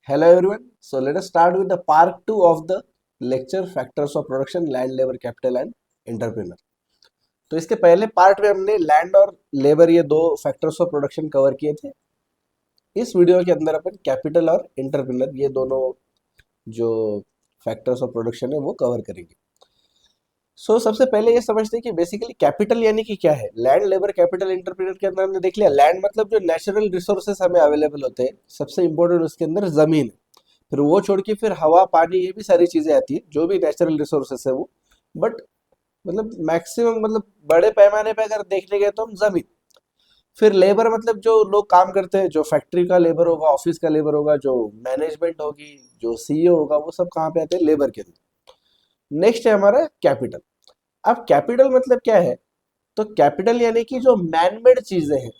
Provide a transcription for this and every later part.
Hello everyone. So let us start with the part 2 of the lecture factors of production land labor capital and entrepreneur. तो इसके पहले part में हमने land और labour ये दो फैक्टर्स ऑफ प्रोडक्शन कवर किए थे। इस वीडियो के अंदर अपन कैपिटल और एंटरप्रेन्योर ये दोनों जो फैक्टर्स ऑफ प्रोडक्शन है वो कवर करेंगे। सबसे पहले ये समझते हैं कि बेसिकली कैपिटल यानी कि क्या है। लैंड लेबर कैपिटल एंटरप्रेन्योर के अंदर हमने देख लिया, लैंड मतलब जो नेचुरल रिसोर्सेस हमें अवेलेबल होते हैं, सबसे इंपॉर्टेंट उसके अंदर जमीन है। फिर वो छोड़ के फिर हवा पानी ये भी सारी चीजें आती है, जो भी नेचुरल रिसोर्सेस है वो। बट मतलब मैक्सिमम मतलब बड़े पैमाने पे अगर देखने गए तो हम जमीन। फिर लेबर मतलब जो लोग काम करते हैं, जो फैक्ट्री का लेबर होगा, ऑफिस का लेबर होगा, जो मैनेजमेंट होगी, जो सीईओ होगा, वो सब कहाँ पे आते हैं? लेबर के अंदर। नेक्स्ट है हमारा कैपिटल। अब कैपिटल मतलब क्या है? तो कैपिटल यानी कि जो मैनमेड चीजें हैं,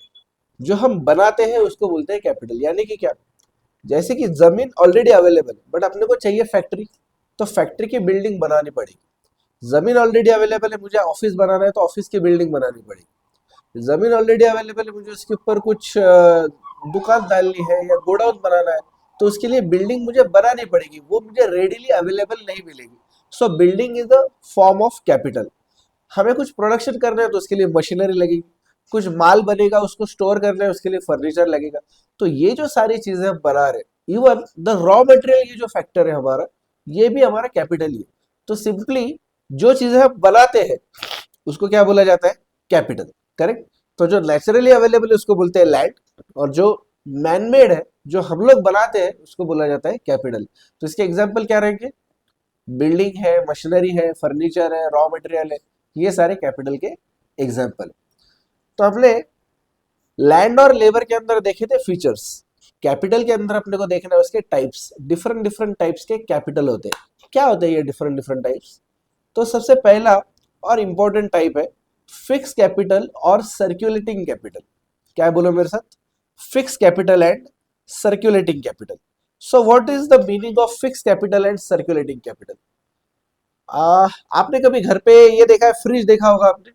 जो हम बनाते हैं, उसको बोलते हैं कैपिटल। यानी कि क्या? जैसे कि जमीन ऑलरेडी अवेलेबल, बट अपने को चाहिए फैक्ट्री, तो फैक्ट्री की बिल्डिंग बनानी पड़ेगी। जमीन ऑलरेडी अवेलेबल है, मुझे ऑफिस बनाना है तो ऑफिस की बिल्डिंग बनानी पड़ेगी। जमीन ऑलरेडी अवेलेबल है, मुझे उसके ऊपर कुछ दुकान डालनी है या गोडाउन बनाना है, तो उसके लिए बिल्डिंग मुझे बनानी पड़ेगी, वो मुझे रेडीली अवेलेबल नहीं मिलेगी। सो building is a form of capital. हमें कुछ प्रोडक्शन करना है तो उसके लिए मशीनरी लगेगी, कुछ माल बनेगा उसको स्टोर करना है उसके लिए फर्नीचर लगेगा। तो ये जो सारी चीजें हम बना रहे, इवन द रॉ मटेरियल, ये जो फैक्टर है हमारा, ये भी हमारा कैपिटल ही है। तो सिंपली जो चीजें हम बनाते हैं उसको क्या बोला जाता है? कैपिटल। करेक्ट। तो जो नेचुरली अवेलेबल है उसको बोलते हैं लैंड, और जो मैनमेड है, जो हम लोग बनाते हैं, उसको बोला जाता है कैपिटल। तो इसके एग्जाम्पल क्या रहेंगे? बिल्डिंग है, मशीनरी है, फर्नीचर है, रॉ मटेरियल है, ये सारे कैपिटल के एग्जाम्पल। तो हमने लैंड और लेबर के अंदर देखे थे फीचर्स। कैपिटल के अंदर अपने को देखना है उसके टाइप्स। डिफरेंट डिफरेंट टाइप्स के कैपिटल होते हैं। क्या होते हैं ये डिफरेंट डिफरेंट टाइप्स? तो सबसे पहला और इंपॉर्टेंट टाइप है फिक्स कैपिटल और सर्कुलेटिंग कैपिटल। क्या बोलो मेरे साथ? Fix capital and circulating capital. So what is the meaning of fix capital and circulating capital? आपने कभी घर पे ये देखा है, फ्रिज देखा होगा आपने।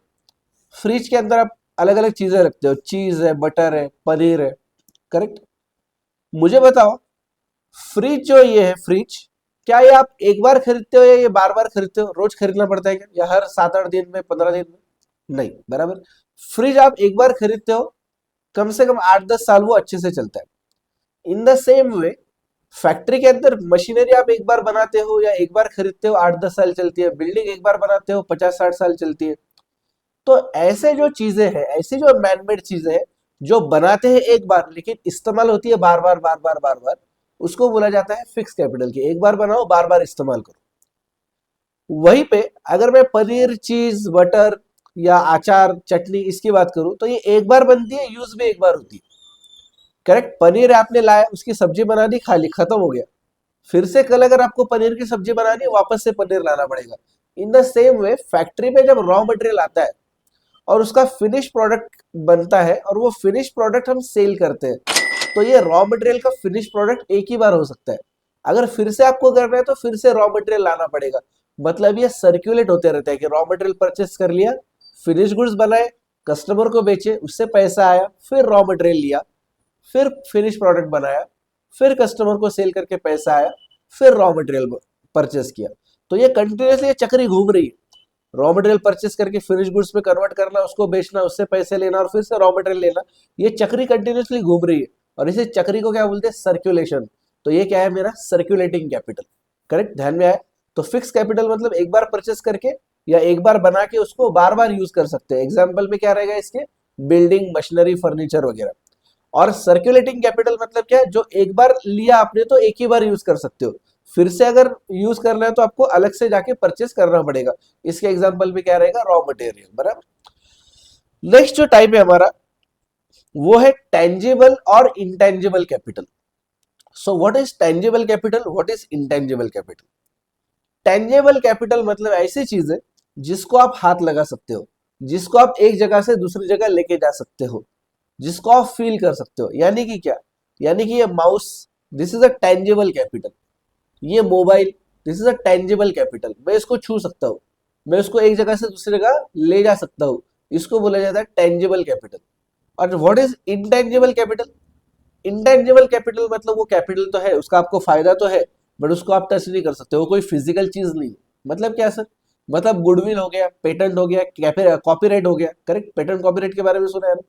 फ्रिज के अंदर आप अलग अलग चीजें रखते हो, चीज है, बटर है, पनीर है। करेक्ट। मुझे बताओ, फ्रिज जो ये है, फ्रिज, क्या ये आप एक बार खरीदते हो या ये बार बार खरीदते हो? रोज खरीदना पड़ता है क्या, या हर 7-8 दिन में, 15 दिन में? नहीं, बराबर। फ्रिज आप एक बार खरीदते हो, कम से कम 8-10 साल वो अच्छे से चलता है। In the same way factory के अंदर मशीनरी आप एक बार बनाते हो या एक बार खरीदते हो, 8-10 साल चलती है। बिल्डिंग एक बार बनाते हो, 50-60 साल चलती है। तो ऐसे जो चीजें हैं, ऐसी जो मैनमेड चीजें हैं, जो बनाते हैं एक बार लेकिन इस्तेमाल होती है बार बार बार बार बार बार, उसको बोला जाता है फिक्स कैपिटल की। एक बार बनाओ, बार बार इस्तेमाल करो। वहीं पे अगर मैं पनीर, चीज, बटर या अचार, चटनी इसकी बात करूं, तो ये एक बार बनती है, यूज भी एक बार होती है। करेक्ट। पनीर आपने लाया, उसकी सब्जी बना दी, खा ली, खत्म हो गया। फिर से कल अगर आपको पनीर की सब्जी बनानी है, वापस से पनीर लाना पड़ेगा। In the same way factory में जब रॉ मटेरियल आता है और उसका फिनिश प्रोडक्ट बनता है और वो फिनिश प्रोडक्ट हम सेल करते हैं, तो ये रॉ मटेरियल का फिनिश प्रोडक्ट एक ही बार हो सकता है। अगर फिर से आपको करना है तो फिर से रॉ मटेरियल लाना पड़ेगा। मतलब ये सर्कुलेट होते रहता है कि रॉ मटेरियल परचेस कर लिया, फिनिश गुड्स बनाए, कस्टमर को बेचे, उससे पैसा आया, फिर रॉ मटेरियल लिया, फिर फिनिश प्रोडक्ट बनाया, फिर कस्टमर को सेल करके पैसा आया, फिर रॉ मटेरियल परचेस किया। तो ये कंटिन्यूसली ये चक्री घूम रही है। रॉ मटेरियल परचेस करके फिनिश गुड्स में कन्वर्ट करना, उसको बेचना, उससे पैसे लेना और फिर से रॉ मटेरियल लेना। ये चक्री कंटिन्यूसली घूम रही है और इसे चक्री को क्या बोलते हैं? सर्कुलेशन। तो ये क्या है? मेरा सर्कुलेटिंग कैपिटल। करेक्ट, ध्यान में आया? तो फिक्स कैपिटल मतलब एक बार परचेस करके या एक बार बना के उसको बार बार यूज कर सकते हैं। एग्जाम्पल में क्या रहेगा इसके? बिल्डिंग, मशीनरी, फर्नीचर वगैरह। और सर्कुलेटिंग कैपिटल मतलब क्या है? जो एक बार लिया आपने तो एक ही बार यूज कर सकते हो, फिर से अगर यूज करना है तो आपको अलग से जाके परचेस करना पड़ेगा। इसके एग्जांपल में क्या रहेगा? Raw material. बराबर। नेक्स्ट जो टाइप है हमारा, वो है टेंजिबल और intangible capital. So what is tangible capital, what is intangible capital? Tangible capital मतलब ऐसी चीज है जिसको आप हाथ लगा सकते हो, जिसको आप एक जगह से दूसरी जगह लेके जा सकते हो, जिसको आप फील कर सकते हो। यानी कि क्या? यानी कि ये mouse, this is a tangible capital. ये mobile, this is a tangible capital. मैं इसको छू सकता हूँ, मैं इसको एक जगह से दूसरी जगह ले जा सकता हूँ, इसको बोला जाता है टेंजिबल कैपिटल। और what is intangible capital? Intangible capital मतलब वो कैपिटल तो है, उसका आपको फायदा तो है, बट उसको आप टच नहीं कर सकते, वो कोई फिजिकल चीज नहीं है। मतलब क्या सर? मतलब गुडविल हो गया, पेटेंट हो गया, कॉपीराइट हो गया, करेक्ट। पेटेंट कॉपीराइट के बारे में सुना है ना?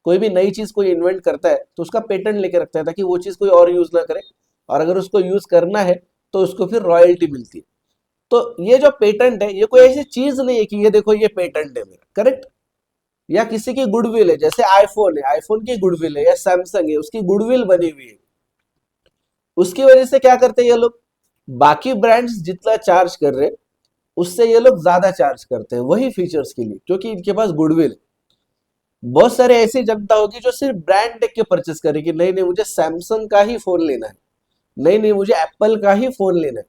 कोई भी नई चीज कोई इन्वेंट करता है तो उसका पेटेंट लेके रखता है ताकि वो चीज कोई और यूज ना करे, और अगर उसको यूज करना है तो उसको फिर रॉयल्टी मिलती है। तो ये जो पेटेंट है ये कोई ऐसी चीज नहीं है कि ये देखो ये पेटेंट है मेरा, करेक्ट। या किसी की गुडविल है, जैसे आईफोन है, आईफोन की गुडविल है, या सैमसंग है उसकी गुडविल बनी हुई है, उसकी वजह से क्या करते हैं ये लोग, बाकी ब्रांड्स जितना चार्ज कर रहे हैं उससे ये लोग ज्यादा चार्ज करते हैं वही फीचर्स के लिए, क्योंकि इनके पास गुडविल है। बहुत सारे ऐसी जनता होगी जो सिर्फ ब्रांड देख के परचेस करेगी, नहीं नहीं मुझे सैमसंग का ही फोन लेना है, नहीं नहीं मुझे एप्पल का ही फोन लेना है,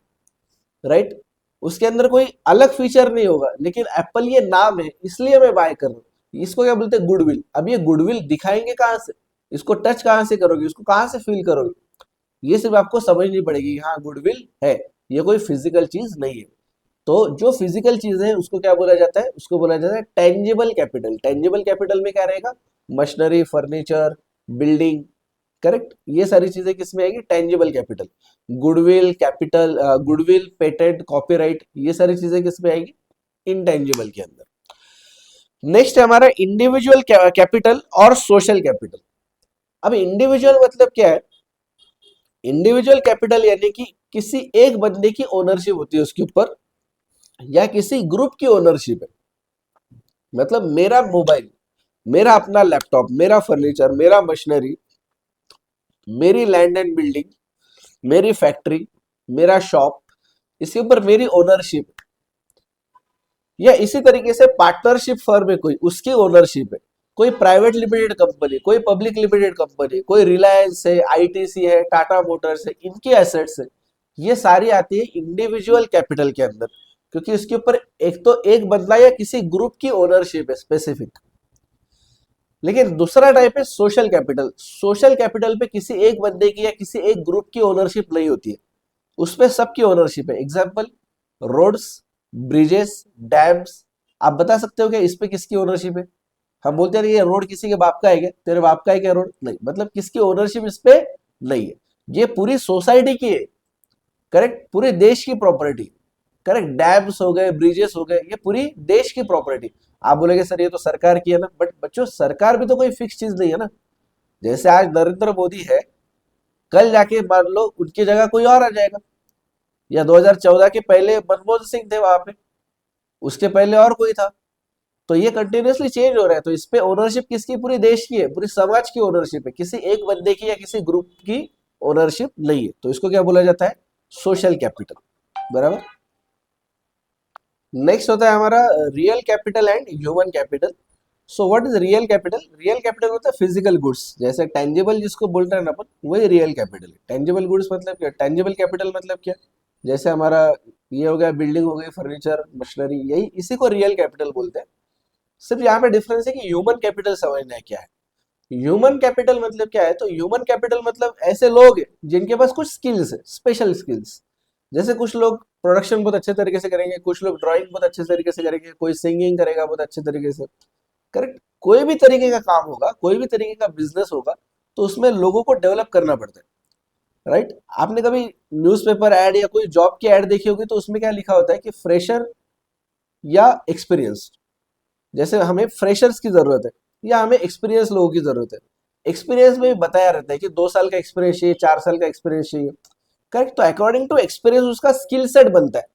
राइट। उसके अंदर कोई अलग फीचर नहीं होगा, लेकिन एप्पल ये नाम है इसलिए मैं बाय कर रहा हूँ। इसको क्या बोलते हैं? गुडविल। अब ये गुडविल दिखाएंगे कहाँ से, इसको टच कहाँ से करोगे, इसको कहाँ से फील करोगे? ये सिर्फ आपको समझनी पड़ेगी, हाँ गुडविल है, ये कोई फिजिकल चीज नहीं है। तो जो फिजिकल चीज है उसको क्या बोला जाता है? उसको बोला जाता है टेंजिबल कैपिटल। टेंजिबल कैपिटल में क्या रहेगा? Machinery, furniture, building, correct. ये सारी चीजें किस में आएगी? Tangible capital. Goodwill capital, goodwill, patent, copyright, ये सारी चीजें किस में आएगी? इनटेंजिबल के अंदर। नेक्स्ट है हमारा इंडिविजुअल कैपिटल और सोशल कैपिटल। अब इंडिविजुअल मतलब क्या है? इंडिविजुअल कैपिटल यानी कि किसी एक बंदे की ओनरशिप होती है उसके ऊपर, या किसी ग्रुप की ओनरशिप है। मतलब मेरा मोबाइल, मेरा अपना लैपटॉप, मेरा फर्नीचर, मेरा मशीनरी, मेरी लैंड एंड बिल्डिंग, मेरी फैक्ट्री, मेरा शॉप, इसके ऊपर मेरी ओनरशिप। या इसी तरीके से पार्टनरशिप फर्म है कोई, उसकी ओनरशिप है। कोई प्राइवेट लिमिटेड कंपनी, कोई पब्लिक लिमिटेड कंपनी, कोई रिलायंस है, आईटीसी है, टाटा मोटर्स है, इनकी एसेट्स है, ये सारी आती है इंडिविजुअल कैपिटल के अंदर, क्योंकि इसके ऊपर एक तो एक बंदा या किसी ग्रुप की ओनरशिप है स्पेसिफिक। लेकिन दूसरा टाइप है सोशल कैपिटल। सोशल कैपिटल पे किसी एक बंदे की या किसी एक ग्रुप की ओनरशिप नहीं होती है, उस पे सबकी ओनरशिप है। Example, roads, bridges, dams. आप बता सकते हो क्या इस पे किसकी ओनरशिप है? हम बोलते हैं ये रोड किसी के बाप का है क्या? तेरे बाप का है क्या रोड? नहीं, मतलब किसकी ओनरशिप इस पे नहीं है, ये पूरी सोसाइटी की है, करेक्ट। पूरे देश की प्रॉपर्टी, करेक्ट। डैम्स हो गए, ब्रिजेस हो गए, ये पूरी देश की प्रॉपर्टी। आप बोलेंगे सर ये तो सरकार की है ना, बट बच्चों सरकार भी तो कोई फिक्स चीज नहीं है ना। जैसे आज नरेंद्र मोदी है, कल जाके मान लो उनकी जगह कोई और आ जाएगा। या 2014 के पहले मनमोहन सिंह थे वहां पे, उसके पहले और कोई था। तो ये कंटिन्यूअसली चेंज हो रहा है, तो इस पे ओनरशिप किसकी? पूरी देश की है, पूरी समाज की ओनरशिप है, किसी एक बंदे की या किसी ग्रुप की ओनरशिप नहीं है। तो इसको क्या बोला जाता है? सोशल कैपिटल, बराबर। नेक्स्ट होता है हमारा real capital and human capital. So what is real capital? Real capital मतलब फिजिकल गुड्स, जैसे टेंजिबल जिसको बोल रहे हैं ना अपन, वही रियल कैपिटल है। टेंजिबल गुड्स मतलब क्या? टेंजिबल कैपिटल मतलब क्या? जैसे हमारा ये हो गया, बिल्डिंग हो गई, फर्नीचर, मशीनरी, यही इसी को रियल कैपिटल बोलते हैं। सिर्फ यहाँ पे डिफरेंस है कि ह्यूमन कैपिटल समझना है क्या है। ह्यूमन कैपिटल मतलब क्या है? तो ह्यूमन कैपिटल मतलब ऐसे लोग हैं जिनके पास कुछ स्किल्स है, स्पेशल स्किल्स। जैसे कुछ लोग प्रोडक्शन बहुत अच्छे तरीके से करेंगे, कुछ लोग ड्राइंग बहुत अच्छे तरीके से करेंगे, कोई सिंगिंग करेगा बहुत अच्छे तरीके से, करेक्ट। कोई भी तरीके का काम होगा, कोई भी तरीके का बिजनेस होगा, तो उसमें लोगों को डेवलप करना पड़ता है, राइट। आपने कभी न्यूज़पेपर ऐड या कोई जॉब की ऐड देखी होगी, तो उसमें क्या लिखा होता है कि फ्रेशर या एक्सपीरियंस। जैसे हमें फ्रेशर्स की जरूरत है या हमें एक्सपीरियंस लोगों की जरूरत है। एक्सपीरियंस में भी बताया रहता है कि 2 साल का एक्सपीरियंस चाहिए, 4 साल का एक्सपीरियंस चाहिए, करेक्ट। तो अकॉर्डिंग टू एक्सपीरियंस उसका स्किल सेट बनता है,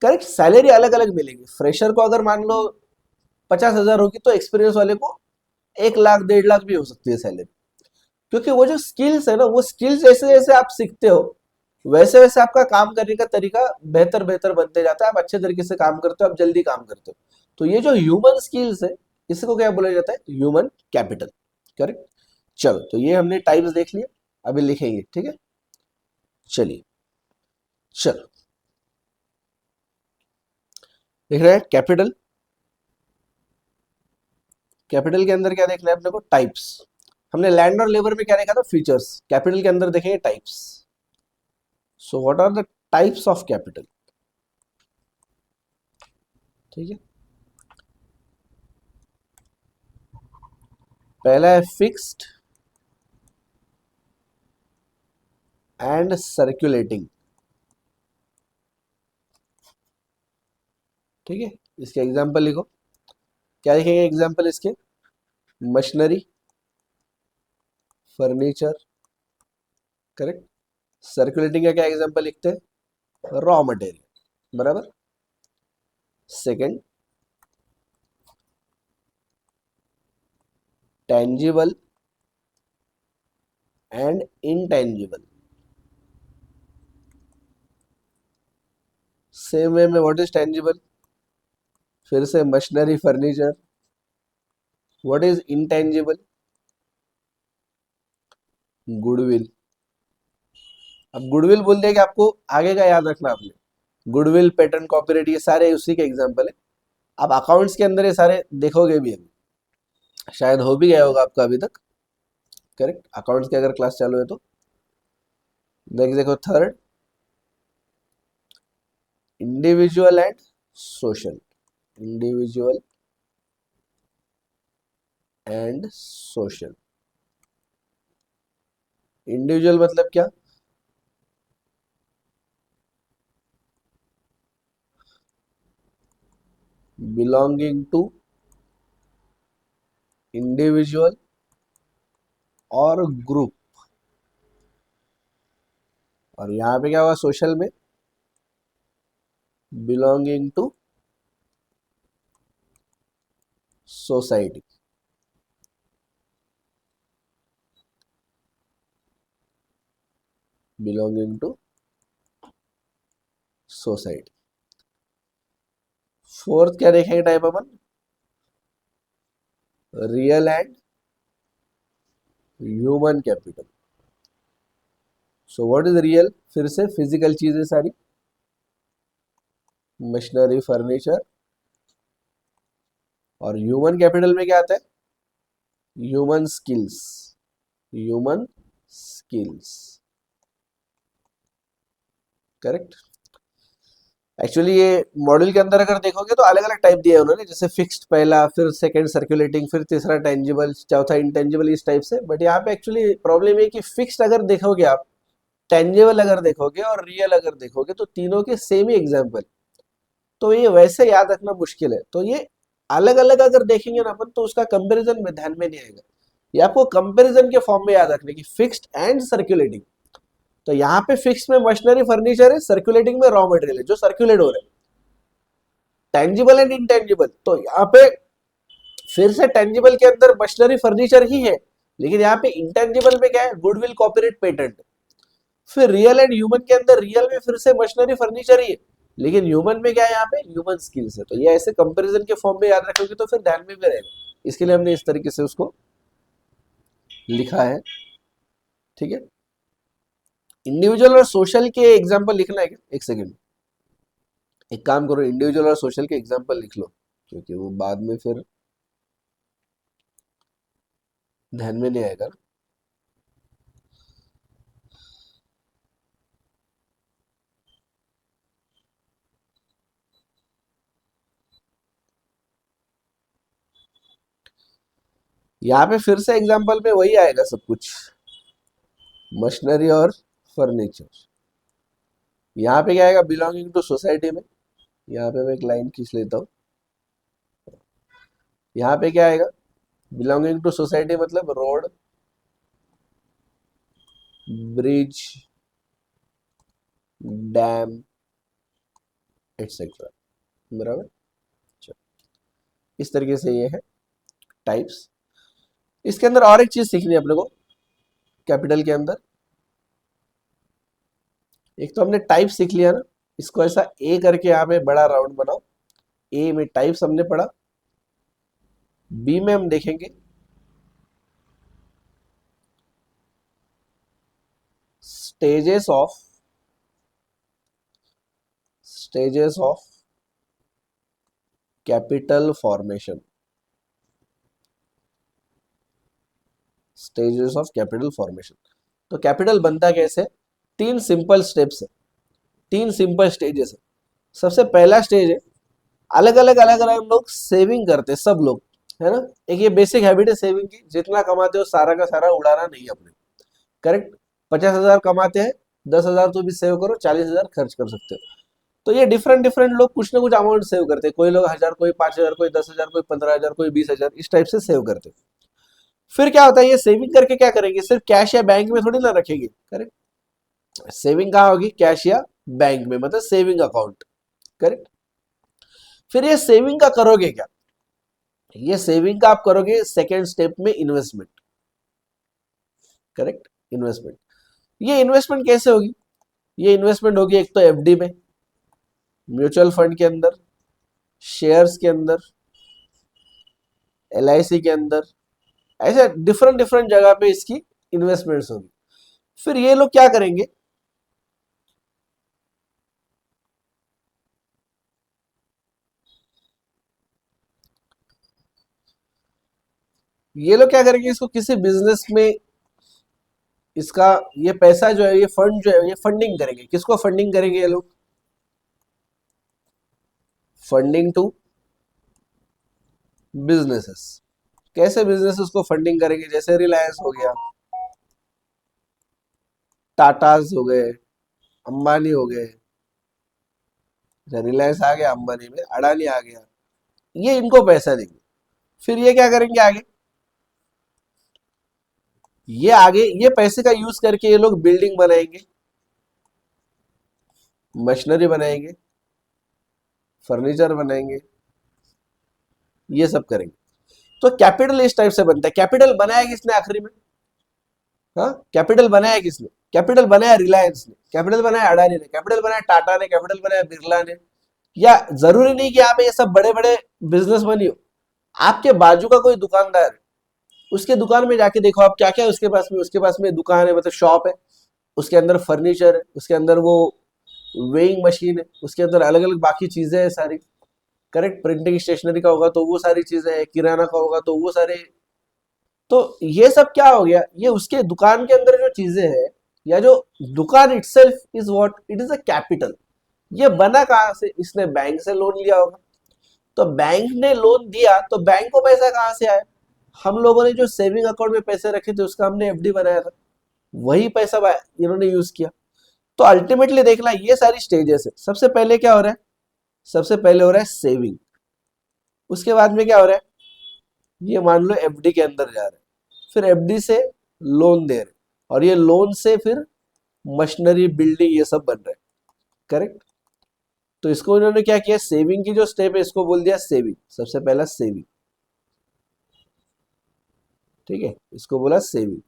करेक्ट। सैलरी अलग अलग मिलेगी। फ्रेशर को अगर मान लो 50,000 होगी, तो एक्सपीरियंस वाले को 1 लाख 1.5 लाख भी हो सकती है सैलरी। क्योंकि वो जो स्किल्स है ना, वो स्किल्स जैसे जैसे आप सीखते हो, वैसे वैसे आपका काम करने का तरीका बेहतर बेहतर बनते जाता है, आप अच्छे तरीके से काम करते हो, आप जल्दी काम करते हो। तो ये जो ह्यूमन स्किल्स है, इसको क्या बोला जाता है? Human capital, correct. चलो, तो ये हमने टाइप्स देख लिया, अभी लिखेंगे, ठीक है। चलिए, चलो, देख रहे हैं कैपिटल। कैपिटल के अंदर क्या देखना है अपने को? टाइप्स। हमने लैंड और लेबर में क्या देखा था? फीचर्स। कैपिटल के अंदर देखेंगे types. So what are the types of capital? ठीक है, पहला है फिक्स्ड, एंड सर्कुलेटिंग। ठीक है, इसके एग्जाम्पल लिखो। क्या लिखेंगे एग्जाम्पल इसके? Machinery, furniture, correct. सर्कुलेटिंग का क्या एग्जाम्पल लिखते हैं? रॉ मटेरियल, बराबर। Second, tangible and intangible. Same way में व्हाट इज टेंजिबल? फिर से machinery, furniture. What is intangible? Goodwill. अब गुडविल बोल दिया कि आपको आगे का याद रखना आपने। गुडविल, पेटेंट, कॉपीराइट, ये सारे उसी के एग्जाम्पल है। आप अकाउंट्स के अंदर ये सारे देखोगे भी अभी, शायद हो भी गया होगा आपका अभी तक, करेक्ट। अकाउंट्स की अगर क्लास चालू है तो नेक्स्ट देखो, third, individual and social. Individual and social. Individual मतलब क्या? बिलोंगिंग टू इंडिविजुअल और ग्रुप। और यहां पे क्या हुआ सोशल में? Belonging to society. Belonging to society. Fourth क्या देखेंगे टाइप अपन? Real and human capital. So what is real? फिर से फिजिकल चीजें सारी, मशीनरी, फर्नीचर। और ह्यूमन कैपिटल में क्या आता है? Human skills. Human skills, correct. Actually ये मॉड्यूल के अंदर अगर देखोगे तो अलग अलग टाइप दिया है उन्होंने, जैसे फिक्स्ड पहला, फिर सेकंड सर्कुलेटिंग, फिर तीसरा टेंजिबल, चौथा इंटेंजिबल, इस टाइप से। बट यहाँ पे एक्चुअली प्रॉब्लम है कि फिक्स्ड अगर देखोगे आप, टेंजिबल अगर देखोगे और रियल अगर देखोगे तो तीनों के सेम ही एग्जाम्पल, तो ये वैसे याद रखना मुश्किल है। तो ये अलग अलग अगर देखेंगे ना अपन तो उसका कंपैरिजन में ध्यान में नहीं आएगा। ये आपको कंपैरिजन के फॉर्म में याद रखने की, फिक्स्ड एंड सर्कुलेटिंग। तो यहाँ पे फिक्स में मशीनरी, फर्नीचर है, सर्कुलेटिंग में रॉ मटेरियल है जो सर्कुलेट हो रहा है। टेंजिबल एंड इनटेंजिबल, तो यहाँ पे फिर से टेंजिबल के अंदर मशीनरी, फर्नीचर ही है, लेकिन यहाँ पे इंटेंजिबल में क्या है? Goodwill, copyright, patent. फिर रियल एंड ह्यूमन के अंदर रियल में फिर से मशीनरी, फर्नीचर ही है, लेकिन ह्यूमन में क्या है? यहाँ पे ह्यूमन स्किल्स है। तो ये ऐसे कंपैरिजन के फॉर्म में याद रखोगे तो फिर ध्यान में भी रहेगा। इसके लिए हमने इस तरीके से उसको लिखा है, ठीक है। इंडिविजुअल और सोशल के एग्जाम्पल लिखना है क्या? एक सेकेंड, एक काम करो, इंडिविजुअल और सोशल के एग्जाम्पल लिख लो, क्योंकि वो बाद में फिर ध्यान में नहीं आएगा ना। यहाँ पे फिर से एग्जाम्पल में वही आएगा सब कुछ, मशीनरी और फर्नीचर। यहाँ पे क्या आएगा? बिलोंगिंग टू सोसाइटी में। यहाँ पे मैं एक लाइन खींच लेता हूँ। यहाँ पे क्या आएगा? बिलोंगिंग टू सोसाइटी मतलब रोड, ब्रिज, डैम, एटसेट्रा, बराबर। चलो, इस तरीके से ये है टाइप्स। इसके अंदर और एक चीज सीखनी है अपने को कैपिटल के अंदर। एक तो हमने टाइप सीख लिया ना, इसको ऐसा ए करके यहाँ पे बड़ा राउंड बनाओ। ए में टाइप्स हमने पढ़ा, बी में हम देखेंगे stages of capital formation. Stages of capital formation. तो कैपिटल बनता कैसे? तीन सिंपल स्टेप्स है, तीन सिंपल स्टेजेस है। सबसे पहला स्टेज है, अलग अलग लोग सेविंग करते हैं, सब लोग, है ना। एक ये बेसिक हैबिट है सेविंग की, जितना कमाते हो सारा का सारा उड़ाना नहीं है अपने, करेक्ट। 50,000 कमाते हैं 10,000 तो भी सेव करो, 40,000 खर्च कर सकते हो। तो ये डिफरेंट डिफरेंट लोग कुछ ना कुछ अमाउंट सेव करते हैं, कोई लोग 1,000, कोई 5,000, कोई 10,000, कोई 15,000, कोई 20,000, इस टाइप से सेव करते हैं। फिर क्या होता है, ये सेविंग करके क्या करेंगे, सिर्फ कैश या बैंक में थोड़ी ना रखेंगे, करेक्ट। सेविंग कहाँ होगी, कैश या बैंक में, मतलब सेविंग अकाउंट, करेक्ट। फिर ये सेविंग का करोगे क्या, ये सेविंग का आप करोगे सेकेंड स्टेप में इन्वेस्टमेंट, करेक्ट, इन्वेस्टमेंट। ये इन्वेस्टमेंट कैसे होगी, ये इन्वेस्टमेंट होगी एक तो एफडी में, म्यूचुअल फंड के अंदर, शेयर्स के अंदर, एलआईसी के अंदर, ऐसे डिफरेंट डिफरेंट जगह पे इसकी इन्वेस्टमेंट्स होगी। फिर ये लोग क्या करेंगे, ये लोग क्या करेंगे, इसको किसी बिजनेस में, इसका ये पैसा जो है, ये फंड जो है, ये फंडिंग करेंगे, किसको फंडिंग करेंगे ये लोग, फंडिंग टू बिजनेसेस। कैसे बिजनेसेस को फंडिंग करेंगे, जैसे रिलायंस हो गया, टाटाज हो गए, अंबानी हो गए, रिलायंस आ गया अंबानी में, अडानी आ गया, ये इनको पैसा देंगे। फिर ये क्या करेंगे आगे, ये आगे ये पैसे का यूज करके ये लोग बिल्डिंग बनाएंगे, मशीनरी बनाएंगे, फर्नीचर बनाएंगे, ये सब करेंगे। तो कैपिटल इस टाइप से बनता है। कैपिटल बनाया किसने आखिरी में, हाँ, कैपिटल बनाया किसने, कैपिटल बनाया रिलायंस ने, कैपिटल बनाया अडानी ने, कैपिटल बनाया टाटा ने, कैपिटल बनाया बिरला ने। या जरूरी नहीं कि आप ये सब बड़े बड़े बिजनेसमैन ही हो, आपके बाजू का कोई दुकानदार है, उसके दुकान में जाके देखो आप क्या क्या है उसके पास में, उसके पास में दुकान है, मतलब शॉप है, उसके अंदर फर्नीचर है, उसके अंदर वो वेइंग मशीन है, उसके अंदर अलग अलग बाकी चीजें हैं सारी, करेक्ट। प्रिंटिंग स्टेशनरी का होगा तो वो सारी चीजें हैं, किराना का होगा तो वो सारे। तो ये सब क्या हो गया, ये उसके दुकान के अंदर जो चीजें हैं, या जो दुकान itself is what, it is a capital. ये बना कहां से, इसने बैंक से लोन लिया होगा, तो बैंक ने लोन दिया तो बैंक को पैसा कहां से आया, हम लोगों ने जो सेविंग अकाउंट में पैसे रखे थे उसका हमने एफडी बनाया था, वही पैसा इन्होंने यूज किया। तो अल्टीमेटली देखना, ये सारी स्टेजेस है। सबसे पहले क्या हो रहा है, सबसे पहले हो रहा है सेविंग, उसके बाद में क्या हो रहा है, ये मान लो एफडी के अंदर जा रहे हैं, फिर एफडी से लोन दे रहे हैं, और ये लोन से फिर मशीनरी बिल्डिंग ये सब बन रहा है, करेक्ट। तो इसको इन्होंने क्या किया, सेविंग की जो स्टेप है इसको बोल दिया सेविंग, सबसे पहला सेविंग, ठीक है, इसको बोला सेविंग।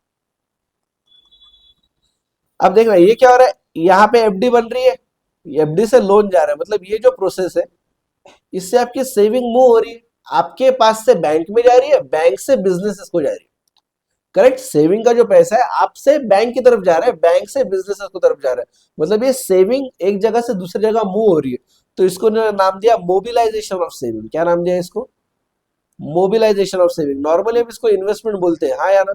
अब देखना ये क्या हो रहा है, यहाँ पे एफडी बन रही है, एफडी से लोन जा रहा है, मतलब ये जो प्रोसेस है इससे आपकी सेविंग मूव हो रही है, आपके पास से बैंक में जा रही है, बैंक से बिजनेसेस को जा रही है, करेक्ट। सेविंग का जो पैसा है आपसे बैंक की तरफ जा रहा है, बैंक से बिजनेसेस की तरफ जा रहा है, मतलब ये सेविंग एक जगह से दूसरी जगह मूव हो रही है। तो इसको नाम दिया मोबिलाइजेशन ऑफ सेविंग। क्या नाम दिया इसको, मोबिलाइजेशन ऑफ सेविंग। नॉर्मली हम इसको इन्वेस्टमेंट बोलते हैं, हाँ या ना।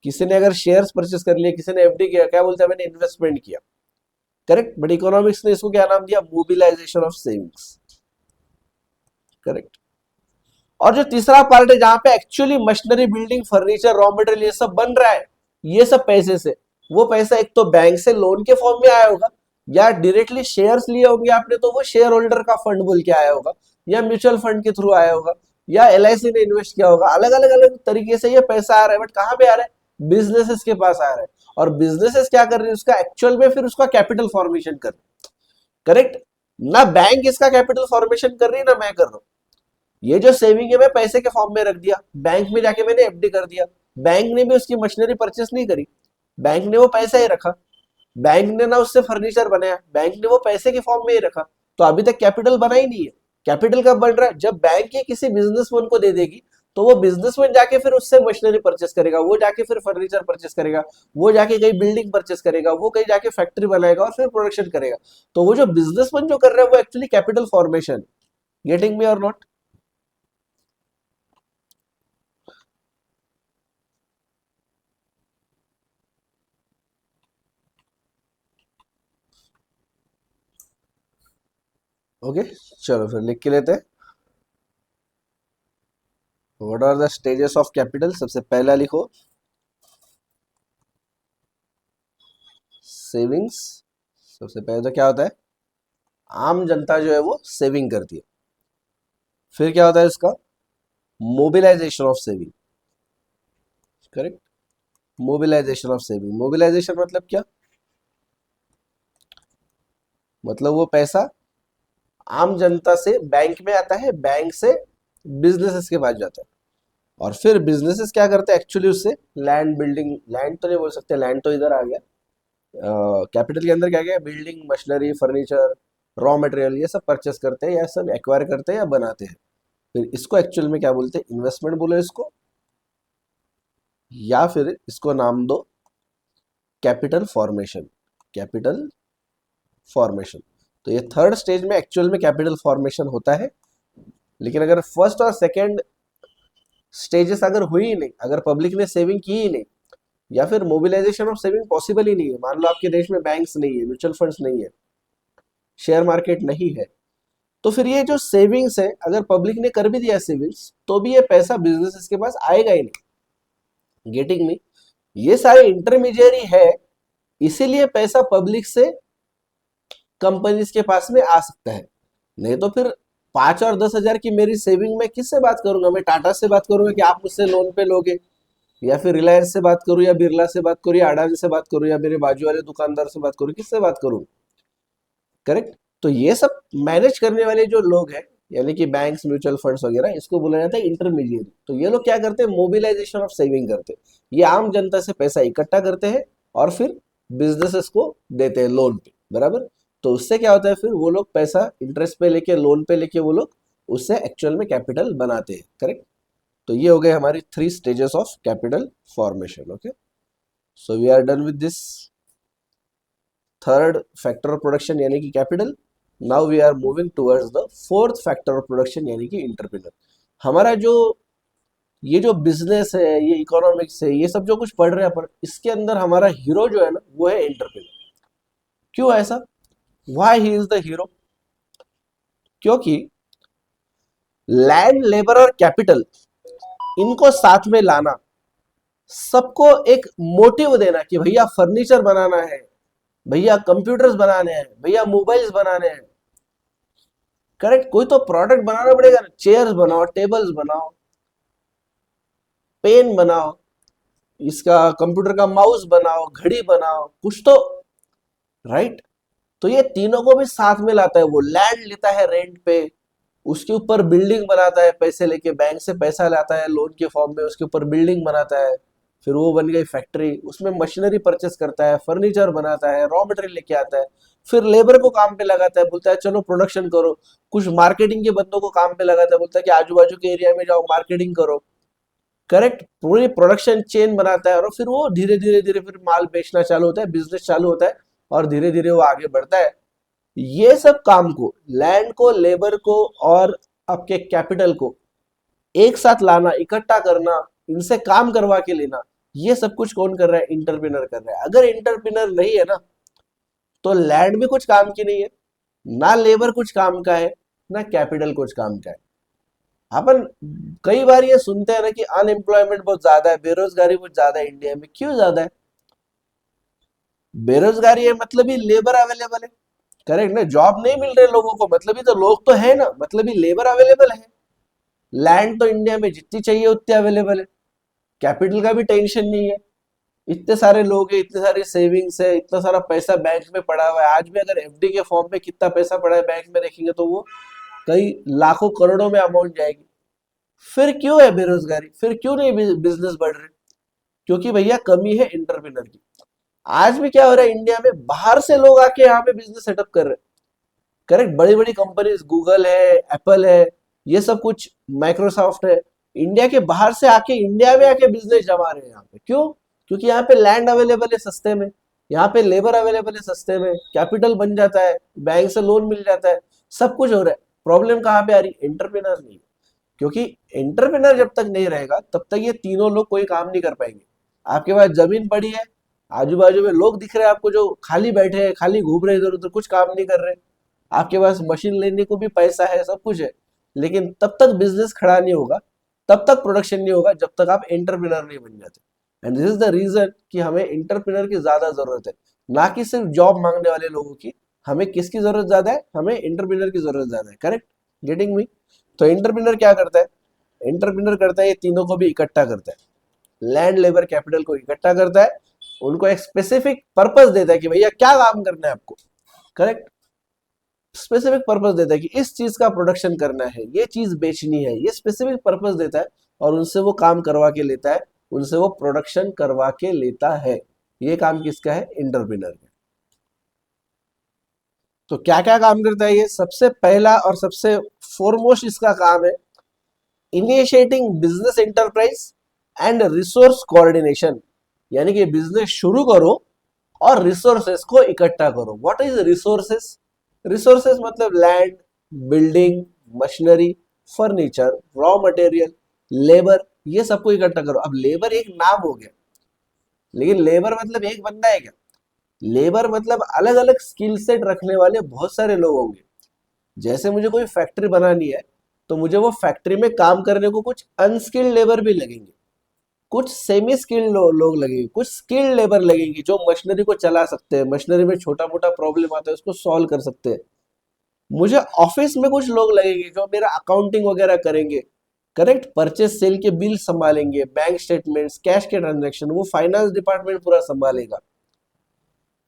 किसी ने अगर शेयर्स परचेस कर लिया, किसी ने एफडी किया, क्या बोलते हैं, मैंने इन्वेस्टमेंट किया, करेक्ट। बट इकोनॉमिक्स ने इसको क्या नाम दिया, मोबिलाइजेशन ऑफ सेविंग्स, करेक्ट। और जो तीसरा पार्ट है जहां पे actually machinery, building, furniture, raw material ये सब बन रहा है, ये सब पैसे से, वो पैसा एक तो बैंक से लोन के फॉर्म में आया होगा, या डायरेक्टली शेयर्स लिए होंगे आपने तो वो शेयर होल्डर का फंड बोल के आया होगा, या म्यूचुअल फंड के थ्रू आया होगा, या एलआईसी ने इन्वेस्ट किया होगा। अलग अलग अलग तरीके से ये पैसा आ रहा है, बट कहां पे आ रहा है, बिजनेसेस के पास आ रहा है। और बिजनेसेस क्या कर रहे हैं, उसका एक्चुअल में फिर उसका कैपिटल फॉर्मेशन कर रहे हैं, करेक्ट। ना बैंक इसका कैपिटल फॉर्मेशन कर रही है, ना मैं कर रहा हूं। ये जो सेविंग है मैं पैसे के फॉर्म में रख दिया, बैंक में जाके मैंने एफडी कर दिया, बैंक ने भी उसकी मशीनरी परचेस नहीं करी, बैंक ने वो पैसा ही रखा, बैंक ने ना उससे फर्नीचर बनाया, बैंक ने वो पैसे के फॉर्म में ही रखा। तो अभी तक कैपिटल बना ही नहीं है। कैपिटल कब बन रहा है, जब बैंक ये किसी बिजनेसमैन को दे देगी, तो वो बिजनेसमैन जाके फिर उससे मशीनरी परचेस करेगा, वो जाके फिर फर्नीचर परचेस करेगा, वो जाके कहीं बिल्डिंग परचेस करेगा, वो कहीं जाके फैक्ट्री बनाएगा और फिर प्रोडक्शन करेगा। तो वो जो बिजनेसमैन जो कर रहा है वो actually capital formation. Getting me और नॉट। ओके, चलो फिर लिख के लेते हैं। What are the stages of capital, सबसे पहला लिखो सेविंग्स, सबसे पहले तो क्या होता है, आम जनता जो है वो सेविंग करती है। फिर क्या होता है इसका, mobilisation of saving, correct. Mobilisation of saving, mobilisation मतलब क्या, मतलब वो पैसा आम जनता से बैंक में आता है, बैंक से बिजनेसेस के पास जाता है, और फिर बिजनेसेस क्या करते हैं एक्चुअली उससे, लैंड बिल्डिंग, लैंड तो नहीं बोल सकते, लैंड तो इधर आ गया, कैपिटल के अंदर क्या गया, building, machinery, furniture, raw material, ये सब परचेस करते हैं या सब एक्वायर करते हैं या बनाते हैं। फिर इसको एक्चुअल में क्या बोलते हैं, इन्वेस्टमेंट बोलो इसको, या फिर इसको नाम दो कैपिटल फॉर्मेशन, कैपिटल फॉर्मेशन। तो ये थर्ड स्टेज में एक्चुअल में कैपिटल फॉर्मेशन होता है। लेकिन अगर फर्स्ट और सेकंड स्टेजेस अगर हुई ही नहीं, अगर पब्लिक ने सेविंग की ही नहीं, या फिर मोबिलाइजेशन ऑफ सेविंग पॉसिबल ही नहीं है, मान लो आपके देश में बैंक्स नहीं है, म्यूचुअल फंड्स नहीं है, शेयर मार्केट नहीं है, तो फिर ये जो सेविंग्स है, अगर पब्लिक ने कर भी दिया सेविंग्स, तो भी ये पैसा बिजनेस के पास आएगा ही नहीं। गेटिंग में, ये सारे इंटरमीडियरी है, इसीलिए पैसा पब्लिक से कंपनीज के पास में आ सकता है। नहीं तो फिर 5 और 10 हजार की मेरी सेविंग में किससे बात करूंगा, मैं टाटा से बात करूंगा कि आप मुझसे लोन पे लोगे, या फिर रिलायंस से बात करूं, या बिरला से बात करूं, या अडानी से बात करूं, या मेरे बाजू वाले दुकानदार से बात करूं, किससे बात करूं, करेक्ट। तो ये सब मैनेज करने वाले जो लोग हैं, यानी कि बैंक्स, म्यूचुअल फंड्स वगैरह, इसको बोला जाता है इंटरमीडिएट। तो ये लोग क्या करते हैं, मोबिलाइजेशन ऑफ सेविंग करते हैं, ये आम जनता से पैसा इकट्ठा करते हैं और फिर बिजनेसेस को देते हैं लोन पे, बराबर। तो उससे क्या होता है, फिर वो लोग पैसा इंटरेस्ट पे लेके, लोन पे लेके, वो लोग उससे एक्चुअल में कैपिटल बनाते हैं, करेक्ट। तो ये हो गए हमारी 3 stages of capital formation. Okay, so we are done with this third factor of production यानी कि capital. Now we are moving towards the fourth factor of production यानी कि इंटरप्रेन्योर। हमारा जो ये जो बिजनेस है, ये इकोनॉमिक्स है, ये सब जो कुछ पढ़ रहे हैं अपन, इसके अंदर हमारा हीरो जो है ना, वो है इंटरप्रेन्योर। क्यों ऐसा, why he is the hero, क्योंकि लैंड, लेबर और कैपिटल, इनको साथ में लाना, सबको एक मोटिव देना कि भैया फर्नीचर बनाना है, भैया कंप्यूटर्स बनाने हैं, भैया मोबाइल्स बनाने हैं, करेक्ट। कोई तो प्रोडक्ट बनाना पड़ेगा ना, चेयर्स बनाओ, टेबल्स बनाओ, पेन बनाओ, इसका कंप्यूटर का माउस बनाओ, घड़ी बनाओ, कुछ तो, राइट। तो ये तीनों को भी साथ में लाता है। वो लैंड लेता है रेंट पे, उसके ऊपर बिल्डिंग बनाता है, पैसे लेके बैंक से पैसा लाता है लोन के फॉर्म में, उसके ऊपर बिल्डिंग बनाता है, फिर वो बन गई फैक्ट्री, उसमें मशीनरी परचेस करता है, फर्नीचर बनाता है, रॉ मटेरियल लेके आता है, फिर लेबर को काम पे लगाता है, बोलता है चलो प्रोडक्शन करो, कुछ मार्केटिंग के बंदों को काम पे लगाता है, बोलता है कि आजू बाजू के एरिया में जाओ मार्केटिंग करो, करेक्ट। पूरी प्रोडक्शन चेन बनाता है, और फिर वो धीरे धीरे धीरे फिर माल बेचना चालू होता है, बिजनेस चालू होता है, और धीरे धीरे वो आगे बढ़ता है। ये सब काम को, लैंड को, लेबर को और आपके कैपिटल को एक साथ लाना, इकट्ठा करना, इनसे काम करवा के लेना, ये सब कुछ कौन कर रहा है, इंटरप्रेन्योर कर रहा है। अगर इंटरप्रेन्योर नहीं है ना, तो लैंड भी कुछ काम की नहीं है, ना लेबर कुछ काम का है, ना कैपिटल कुछ काम का है। अपन कई बार ये सुनते हैं ना कि अनएम्प्लॉयमेंट बहुत ज्यादा है, बेरोजगारी बहुत ज्यादा है इंडिया में। क्यों ज्यादा है, बेरोजगारी है मतलब ही लेबर अवेलेबल है, करेक्ट ना। जॉब नहीं मिल रहे लोगों को, मतलब ही तो लोग तो है ना, मतलब ही लेबर अवेलेबल है। लैंड तो इंडिया में जितनी चाहिए उतनी अवेलेबल है, कैपिटल का भी टेंशन नहीं है, इतने सारे लोग हैं, इतने सारी सेविंग्स है, इतना सारा पैसा बैंक में पड़ा हुआ है। आज भी अगर एफडी के फॉर्म में कितना पैसा पड़ा है बैंक में देखेंगे तो वो कई लाखों करोड़ों में अमाउंट जाएगी। फिर क्यों है बेरोजगारी, फिर क्यों नहीं बिजनेस बढ़ रहे, क्योंकि भैया कमी है इंटरप्रेन्योर की। आज भी क्या हो रहा है इंडिया में, बाहर से लोग आके यहाँ पे बिजनेस सेटअप कर रहे हैं, करेक्ट। बड़ी बड़ी कंपनीज, गूगल है, एप्पल है, ये सब कुछ, माइक्रोसॉफ्ट है, इंडिया के बाहर से आके इंडिया में आके बिजनेस जमा रहे हैं यहाँ पे। क्यों, क्योंकि यहाँ पे लैंड अवेलेबल है सस्ते में, यहाँ पे लेबर अवेलेबल है सस्ते में, कैपिटल बन जाता है, बैंक से लोन मिल जाता है, सब कुछ हो रहा है। प्रॉब्लम कहाँ पे आ रही, एंटरप्रेन्योर नहीं, क्योंकि एंटरप्रेन्योर जब तक नहीं रहेगा तब तक ये तीनों लोग कोई काम नहीं कर पाएंगे। आपके पास जमीन पड़ी है, आजू बाजू में लोग दिख रहे हैं आपको जो खाली बैठे हैं, खाली घूम रहे इधर उधर, कुछ काम नहीं कर रहे, आपके पास मशीन लेने को भी पैसा है, सब कुछ है, लेकिन तब तक बिजनेस खड़ा नहीं होगा, तब तक प्रोडक्शन नहीं होगा, जब तक आप एंटरप्रेन्योर नहीं बन जाते। And this is the reason कि हमें इंटरप्रेन्योर की ज्यादा जरूरत है, ना कि सिर्फ जॉब मांगने वाले लोगों की। हमें किसकी जरूरत ज्यादा है? हमें इंटरप्रेन्योर की जरूरत ज्यादा है। Correct, getting me? तो इंटरप्रेन्योर क्या करता है? इंटरप्रेन्योर करता है ये तीनों को भी इकट्ठा करता है, लैंड लेबर कैपिटल को इकट्ठा करता है, उनको एक स्पेसिफिक पर्पस देता है कि भैया क्या काम करना है आपको। करेक्ट, स्पेसिफिक पर्पस देता है कि इस चीज का प्रोडक्शन करना है, ये चीज बेचनी है, ये स्पेसिफिक पर्पस देता है और उनसे वो काम करवा के लेता है, उनसे वो प्रोडक्शन करवा के लेता है। ये काम किसका है? इंटरप्रेन्योर का। तो क्या क्या काम करता है ये? सबसे पहला और सबसे फोरमोस्ट इसका काम है initiating business enterprise and resource coordination, यानी कि बिजनेस शुरू करो और रिसोर्सेस को इकट्ठा करो। What is resources? रिसोर्सेस मतलब land, building, machinery, furniture, raw material, labour, ये सबको इकट्ठा करो। अब लेबर एक नाम हो गया, लेकिन लेबर मतलब एक बंदा है क्या? लेबर मतलब अलग अलग स्किल सेट रखने वाले बहुत सारे लोग होंगे। जैसे मुझे कोई फैक्ट्री बनानी है, तो मुझे वो फैक्ट्री में काम करने को कुछ अनस्किल्ड लेबर भी लगेंगे, कुछ सेमी स्किल्ड लोग लगेंगे, कुछ स्किल्ड लेबर लगेंगे जो मशीनरी को चला सकते हैं, मशीनरी में छोटा मोटा प्रॉब्लम आता है उसको सॉल्व कर सकते हैं। मुझे ऑफिस में कुछ लोग लगेंगे जो मेरा अकाउंटिंग वगैरह करेंगे। करेक्ट, परचेस सेल के बिल संभालेंगे, बैंक स्टेटमेंट्स, कैश के ट्रांजेक्शन, वो फाइनेंस डिपार्टमेंट पूरा संभालेगा।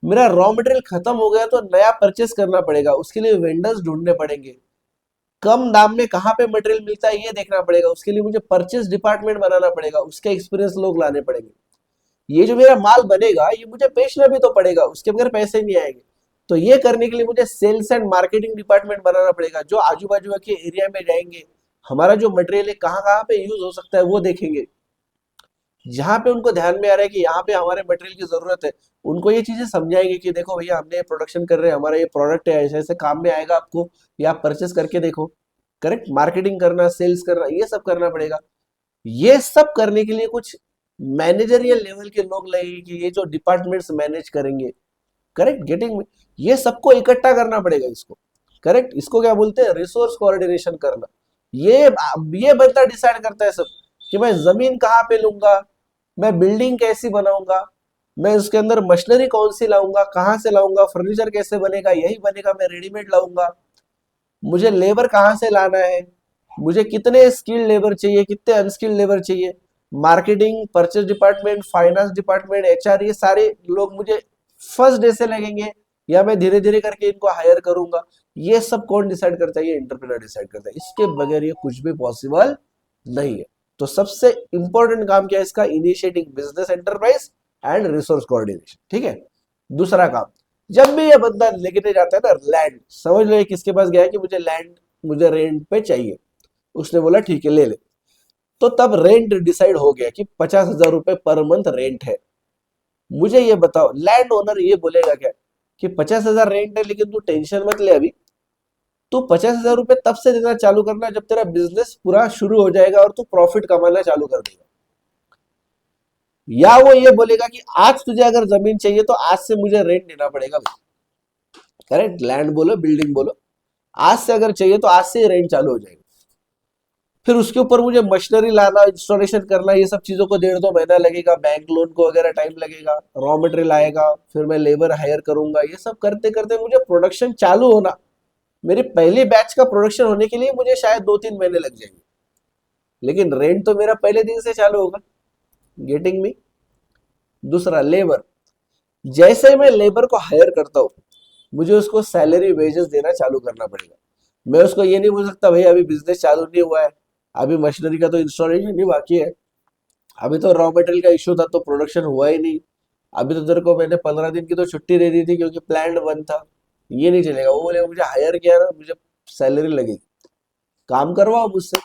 मेरा रॉ मटेरियल खत्म हो गया तो नया परचेस करना पड़ेगा, उसके लिए वेंडर्स ढूंढने पड़ेंगे। कम दाम में कहाँ पे मटेरियल मिलता है ये देखना पड़ेगा, उसके लिए मुझे परचेस डिपार्टमेंट बनाना पड़ेगा, उसके एक्सपीरियंस लोग लाने पड़ेंगे। ये जो मेरा माल बनेगा ये मुझे बेचना भी तो पड़ेगा, उसके बगैर पैसे नहीं आएंगे। तो ये करने के लिए मुझे सेल्स एंड मार्केटिंग डिपार्टमेंट बनाना पड़ेगा, जो आजू बाजू के एरिया में जाएंगे, हमारा जो मटेरियल है कहाँ कहाँ पे यूज हो सकता है वो देखेंगे। जहां पे उनको ध्यान में आ रहा है कि यहाँ पे हमारे मटेरियल की जरूरत है, उनको ये चीजें समझाएंगे कि देखो भैया हमने ये प्रोडक्शन कर रहे हैं, हमारा ये प्रोडक्ट है, ऐसे ऐसे काम में आएगा आपको, या आप परचेस करके देखो। करेक्ट, मार्केटिंग करना, सेल्स करना, ये सब करना पड़ेगा। ये सब करने के लिए कुछ मैनेजरियल लेवल के लोग लगेंगे कि ये जो डिपार्टमेंट्स मैनेज करेंगे। करेक्ट, गेटिंग में? ये सबको इकट्ठा करना पड़ेगा इसको। करेक्ट, इसको क्या बोलते हैं? रिसोर्स कोऑर्डिनेशन करना। ये ये बंदा डिसाइड करता है सब कि मैं जमीन कहाँ पे लूंगा, मैं बिल्डिंग कैसी बनाऊंगा, मैं उसके अंदर मशीनरी कौन सी लाऊंगा, कहाँ से लाऊंगा, फर्नीचर कैसे बनेगा, यही बनेगा, मैं रेडीमेड लाऊंगा, मुझे लेबर कहाँ से लाना है, मुझे कितने स्किल्ड लेबर चाहिए, कितने अनस्किल्ड लेबर चाहिए, marketing, purchase department, finance department, HR, ये सारे लोग मुझे फर्स्ट डे से लगेंगे या मैं धीरे धीरे करके इनको हायर करूंगा। ये सब कौन डिसाइड करता है? ये इंटरप्रेन्योर डिसाइड करता है। इसके बगैर ये कुछ भी पॉसिबल नहीं है। तो सबसे इंपॉर्टेंट काम क्या है इसका? Initiating business enterprise and resource coordination. ठीक है। दूसरा काम, जब भी ये बंदा लेके जाता है ना लैंड, समझ लो ये किसके पास गया है कि मुझे लैंड, मुझे रेंट पे चाहिए, उसने बोला ठीक है ले ले, तो तब रेंट डिसाइड हो गया कि 50,000 रुपए पर मंथ रेंट है। मुझे ये बताओ, लैंड ओनर ये बोलेगा क्या कि 50,000 रेंट है लेकिन तू टेंशन मत ले, अभी तू 50,000 रुपए तब से देना चालू करना जब तेरा बिजनेस पूरा शुरू हो जाएगा और तू प्रॉफिट कमाना चालू कर देगा। या वो ये बोलेगा कि आज तुझे अगर जमीन चाहिए तो आज से मुझे रेंट देना पड़ेगा। करेक्ट, लैंड बोलो, बिल्डिंग बोलो, आज से अगर चाहिए तो आज से ही रेंट चालू हो जाएगा। फिर उसके ऊपर मुझे मशीनरी लाना, इंस्टॉलेशन करना, ये सब चीजों को 1.5-2 महीना लगेगा, बैंक लोन को वगैरह टाइम लगेगा, रॉ मटेरियल आएगा, फिर मैं लेबर हायर करूंगा, ये सब करते करते मुझे प्रोडक्शन चालू होना, मेरे पहले बैच का प्रोडक्शन होने के लिए मुझे शायद 2-3 महीने लग जाएंगे, लेकिन रेंट तो मेरा पहले दिन से चालू होगा। Getting me? दूसरा, लेबर। जैसे मैं लेबर को हायर करता हूँ, मुझे उसको सैलरी वेजेस देना चालू करना पड़ेगा। मैं उसको ये नहीं बोल सकता भाई अभी बिजनेस चालू नहीं हुआ है, अभी मशीनरी का तो इंस्टॉलेशन ही बाकी है, अभी तो रॉ मटेरियल का इशू था तो प्रोडक्शन हुआ ही नहीं, अभी तो तेरे को मैंने 15 दिन की तो छुट्टी दे दी थी क्योंकि प्लान बंद था। ये नहीं चलेगा। वो बोले मुझे हायर किया ना, मुझे सैलरी लगेगी, काम करवाओ मुझसे।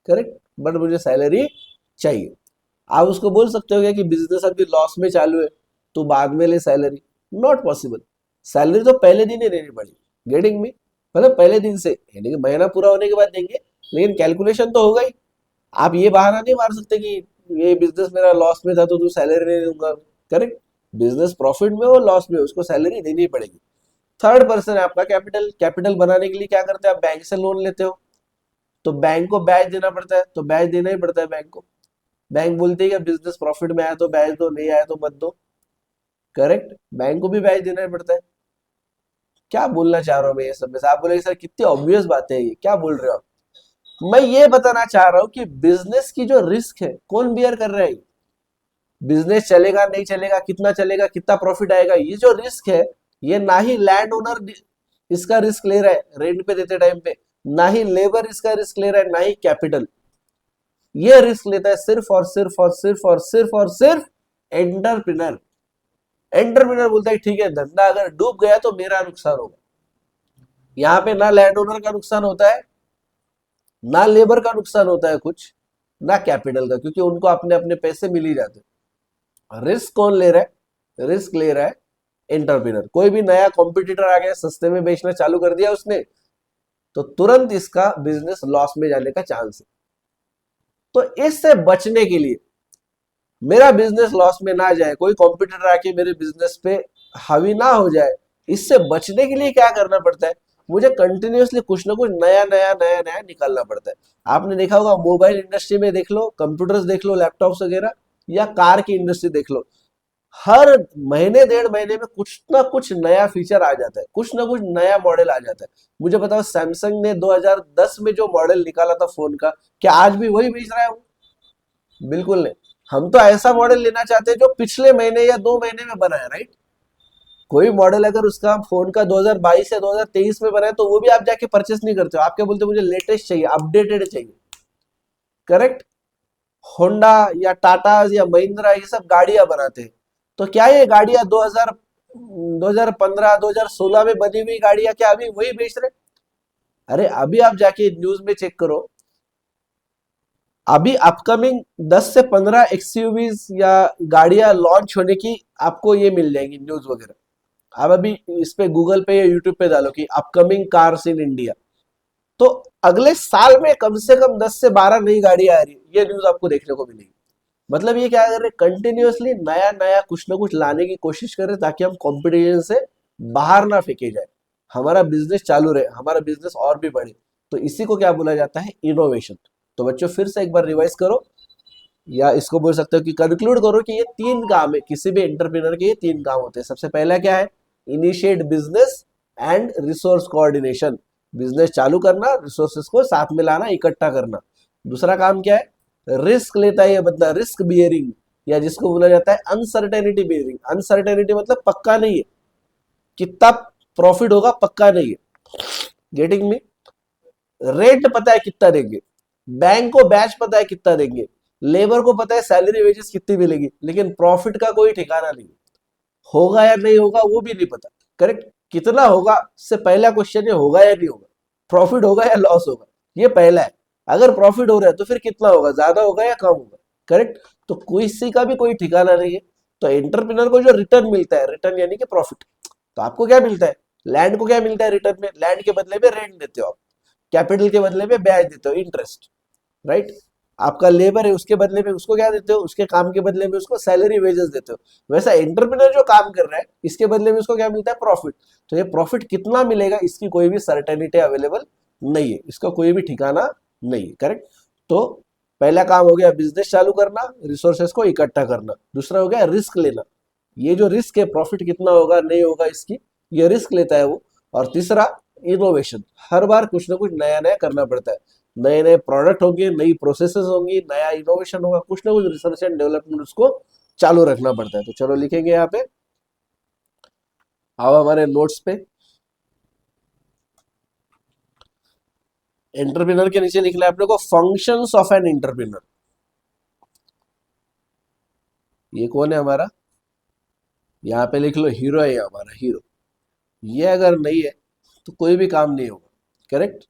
करेक्ट, बट मुझे सैलरी चाहिए। आप उसको बोल सकते हो क्या कि बिजनेस अभी लॉस में चालू है तो बाद में ले सैलरी? Not possible. सैलरी तो पहले दिन ही देनी पड़ेगी। Getting me? मतलब पहले दिन से, यानी कि महीना पूरा होने के बाद देंगे, लेकिन कैलकुलेशन तो होगा ही। आप ये बहाना नहीं मार सकते कि ये बिजनेस मेरा लॉस में था तो तू सैलरी नहीं दूंगा। करेक्ट, बिजनेस प्रॉफिट में हो लॉस में हो, उसको सैलरी देनी पड़ेगी। थर्ड पर्सन है आपका कैपिटल। कैपिटल बनाने के लिए क्या करते हैं? आप बैंक से लोन लेते हो, तो बैंक को ब्याज देना पड़ता है, तो ब्याज देना ही पड़ता है बैंक को। बैंक बोलती है कि बिजनेस प्रॉफिट में आया तो ब्याज दो, नहीं आया तो मत दो। करेक्ट, बैंक को भी ब्याज देना पड़ता है। क्या बोलना चाह रहा हूँ मैं ये सब में से? आप बोले सर कितनी ऑब्वियस बात है ये, क्या बोल रहे हो आप? मैं ये बताना चाह रहा हूँ कि बिजनेस की जो रिस्क है कौन बियर कर रहा है? बिजनेस चलेगा नहीं चलेगा, कितना चलेगा, कितना प्रॉफिट आएगा, ये जो रिस्क है, ये ना ही लैंड ओनर इसका रिस्क ले रहा है रेंट पे देते टाइम पे, ना ही लेबर इसका रिस्क ले रहा है, ना ही कैपिटल। ये रिस्क लेता है सिर्फ और सिर्फ और सिर्फ और सिर्फ और सिर्फ एंटरप्रेन्योर। एंटरप्रेन्योर बोलता है ठीक है, धंधा अगर डूब गया तो मेरा नुकसान होगा। यहाँ पे ना लैंड ओनर का नुकसान होता है, ना लेबर का नुकसान होता है कुछ, ना कैपिटल का, क्योंकि उनको अपने अपने पैसे मिल ही जाते हैं। रिस्क कौन ले रहा है? रिस्क ले रहा है एंटरप्रेन्योर। कोई भी नया कॉम्पिटिटर आ गया, सस्ते में बेचना चालू कर दिया उसने, तो तुरंत इसका बिजनेस लॉस में जाने का चांस है। तो इससे बचने के लिए, मेरा बिजनेस लॉस में ना जाए, कोई कॉम्पिटिटर आके मेरे बिजनेस पे हावी ना हो जाए, इससे बचने के लिए क्या करना पड़ता है? मुझे कंटिन्यूअसली कुछ ना कुछ नया नया नया नया निकालना पड़ता है। आपने देखा होगा, मोबाइल इंडस्ट्री में देख लो, कंप्यूटर्स देख लो, लैपटॉप्स वगैरह, या कार की इंडस्ट्री देख लो, हर महीने डेढ़ महीने में कुछ ना कुछ नया फीचर आ जाता है, कुछ ना कुछ नया मॉडल आ जाता है। मुझे बताओ, सैमसंग ने 2010 में जो मॉडल निकाला था फोन का, क्या आज भी वही बेच रहा है वो? बिल्कुल नहीं। हम तो ऐसा मॉडल लेना चाहते हैं जो पिछले महीने या 2 महीने में बना है, राइट? कोई मॉडल अगर उसका फोन का 2022 या 2023 में बना है, तो वो भी आप जाके परचेस नहीं करते हो। आप क्या बोलते हो? मुझे लेटेस्ट चाहिए, अपडेटेड चाहिए। करेक्ट। होंडा या टाटा या महिंद्रा ये सब गाड़ियां बनाते हैं, तो क्या ये गाड़ियां 2015 2016 में बनी हुई गाड़ियां क्या अभी वही बेच रहे? अरे अभी आप जाके न्यूज में चेक करो, अभी अपकमिंग 10 से 15 एक्सयूवीज या गाड़ियां लॉन्च होने की आपको ये मिल जाएंगी न्यूज वगैरह। आप अभी इस पे गूगल पे या यूट्यूब पे डालो कि अपकमिंग कार्स इन इंडिया, तो अगले साल में कम से कम 10 से 12 नई गाड़ियां आ रही है, ये न्यूज आपको देखने को मिलेगी। मतलब ये क्या कर रहे, कंटिन्यूअसली नया नया कुछ ना कुछ लाने की कोशिश कर रहे, ताकि हम कंपटीशन से बाहर ना फेंके जाए, हमारा बिजनेस चालू रहे, हमारा बिजनेस और भी बढ़े। तो इसी को क्या बोला जाता है? इनोवेशन। तो बच्चों फिर से एक बार रिवाइज करो, या इसको बोल सकते हो कि कंक्लूड करो कि ये 3 काम है, किसी भी एंटरप्रेन्योर के ये 3 काम होते हैं। सबसे पहला क्या है? Initiate business and resource coordination. Business चालू करना, रिसोर्सेस को साथ में लाना, इकट्ठा करना। दूसरा काम क्या है? रिस्क लेता है ये बंदा, रिस्क बियरिंग, या जिसको बोला जाता है अनसर्टेनिटी बियरिंग। अनसर्टेनिटी मतलब पक्का नहीं है, कितना प्रॉफिट होगा पक्का नहीं है। Getting me? रेंट पता है कितना देंगे, बैंक को बैच पता है कितना देंगे, लेबर को पता है सैलरी वेजेस कितनी मिलेगी, लेकिन प्रॉफिट का कोई ठिकाना नहीं, होगा या नहीं होगा वो भी नहीं पता। करेक्ट। कितना होगा से पहला क्वेश्चन है, होगा या नहीं होगा, प्रॉफिट होगा या लॉस होगा, ये पहला है। अगर प्रॉफिट हो रहा है तो फिर कितना होगा, ज्यादा होगा या कम होगा। करेक्ट। तो कोई सी का भी कोई ठिकाना नहीं है। तो एंटरप्रेन्योर को जो रिटर्न मिलता है, रिटर्न यानी कि प्रॉफिट, तो आपको क्या मिलता है? लैंड को क्या मिलता है रिटर्न में? लैंड के बदले में रेंट देते हो आप, कैपिटल के बदले में ब्याज देते हो, इंटरेस्ट, राइट? आपका लेबर है, उसके बदले में उसको क्या देते हो? उसके काम के बदले में उसको सैलरी वेजेस देते हो। वैसा एंटरप्रेन्योर जो काम कर रहा है, इसके बदले में उसको क्या मिलता है? प्रॉफिट। तो ये प्रॉफिट कितना मिलेगा, इसकी कोई भी सर्टेनिटी अवेलेबल नहीं है, इसका कोई भी ठिकाना नहीं है। करेक्ट। तो पहला काम हो गया बिजनेस चालू करना, रिसोर्सेस को इकट्ठा करना। दूसरा हो गया रिस्क लेना, ये जो रिस्क है, प्रॉफिट कितना होगा नहीं होगा इसकी, ये रिस्क लेता है वो। और तीसरा इनोवेशन, हर बार कुछ ना कुछ नया नया करना पड़ता है, नए नए प्रोडक्ट होंगे, नई प्रोसेसेस होंगी, नया इनोवेशन होगा, कुछ ना कुछ रिसर्च एंड डेवलपमेंट उसको चालू रखना पड़ता है। तो चलो लिखेंगे यहाँ पे, आओ हमारे नोट्स पे। एंटरप्रेन्योर के नीचे लिखना है अपने को फंक्शंस ऑफ एन एंटरप्रेन्योर। ये कौन है हमारा? यहाँ पे लिख लो हीरो है, ये हमारा हीरो। ये अगर नहीं है तो कोई भी काम नहीं होगा। करेक्ट।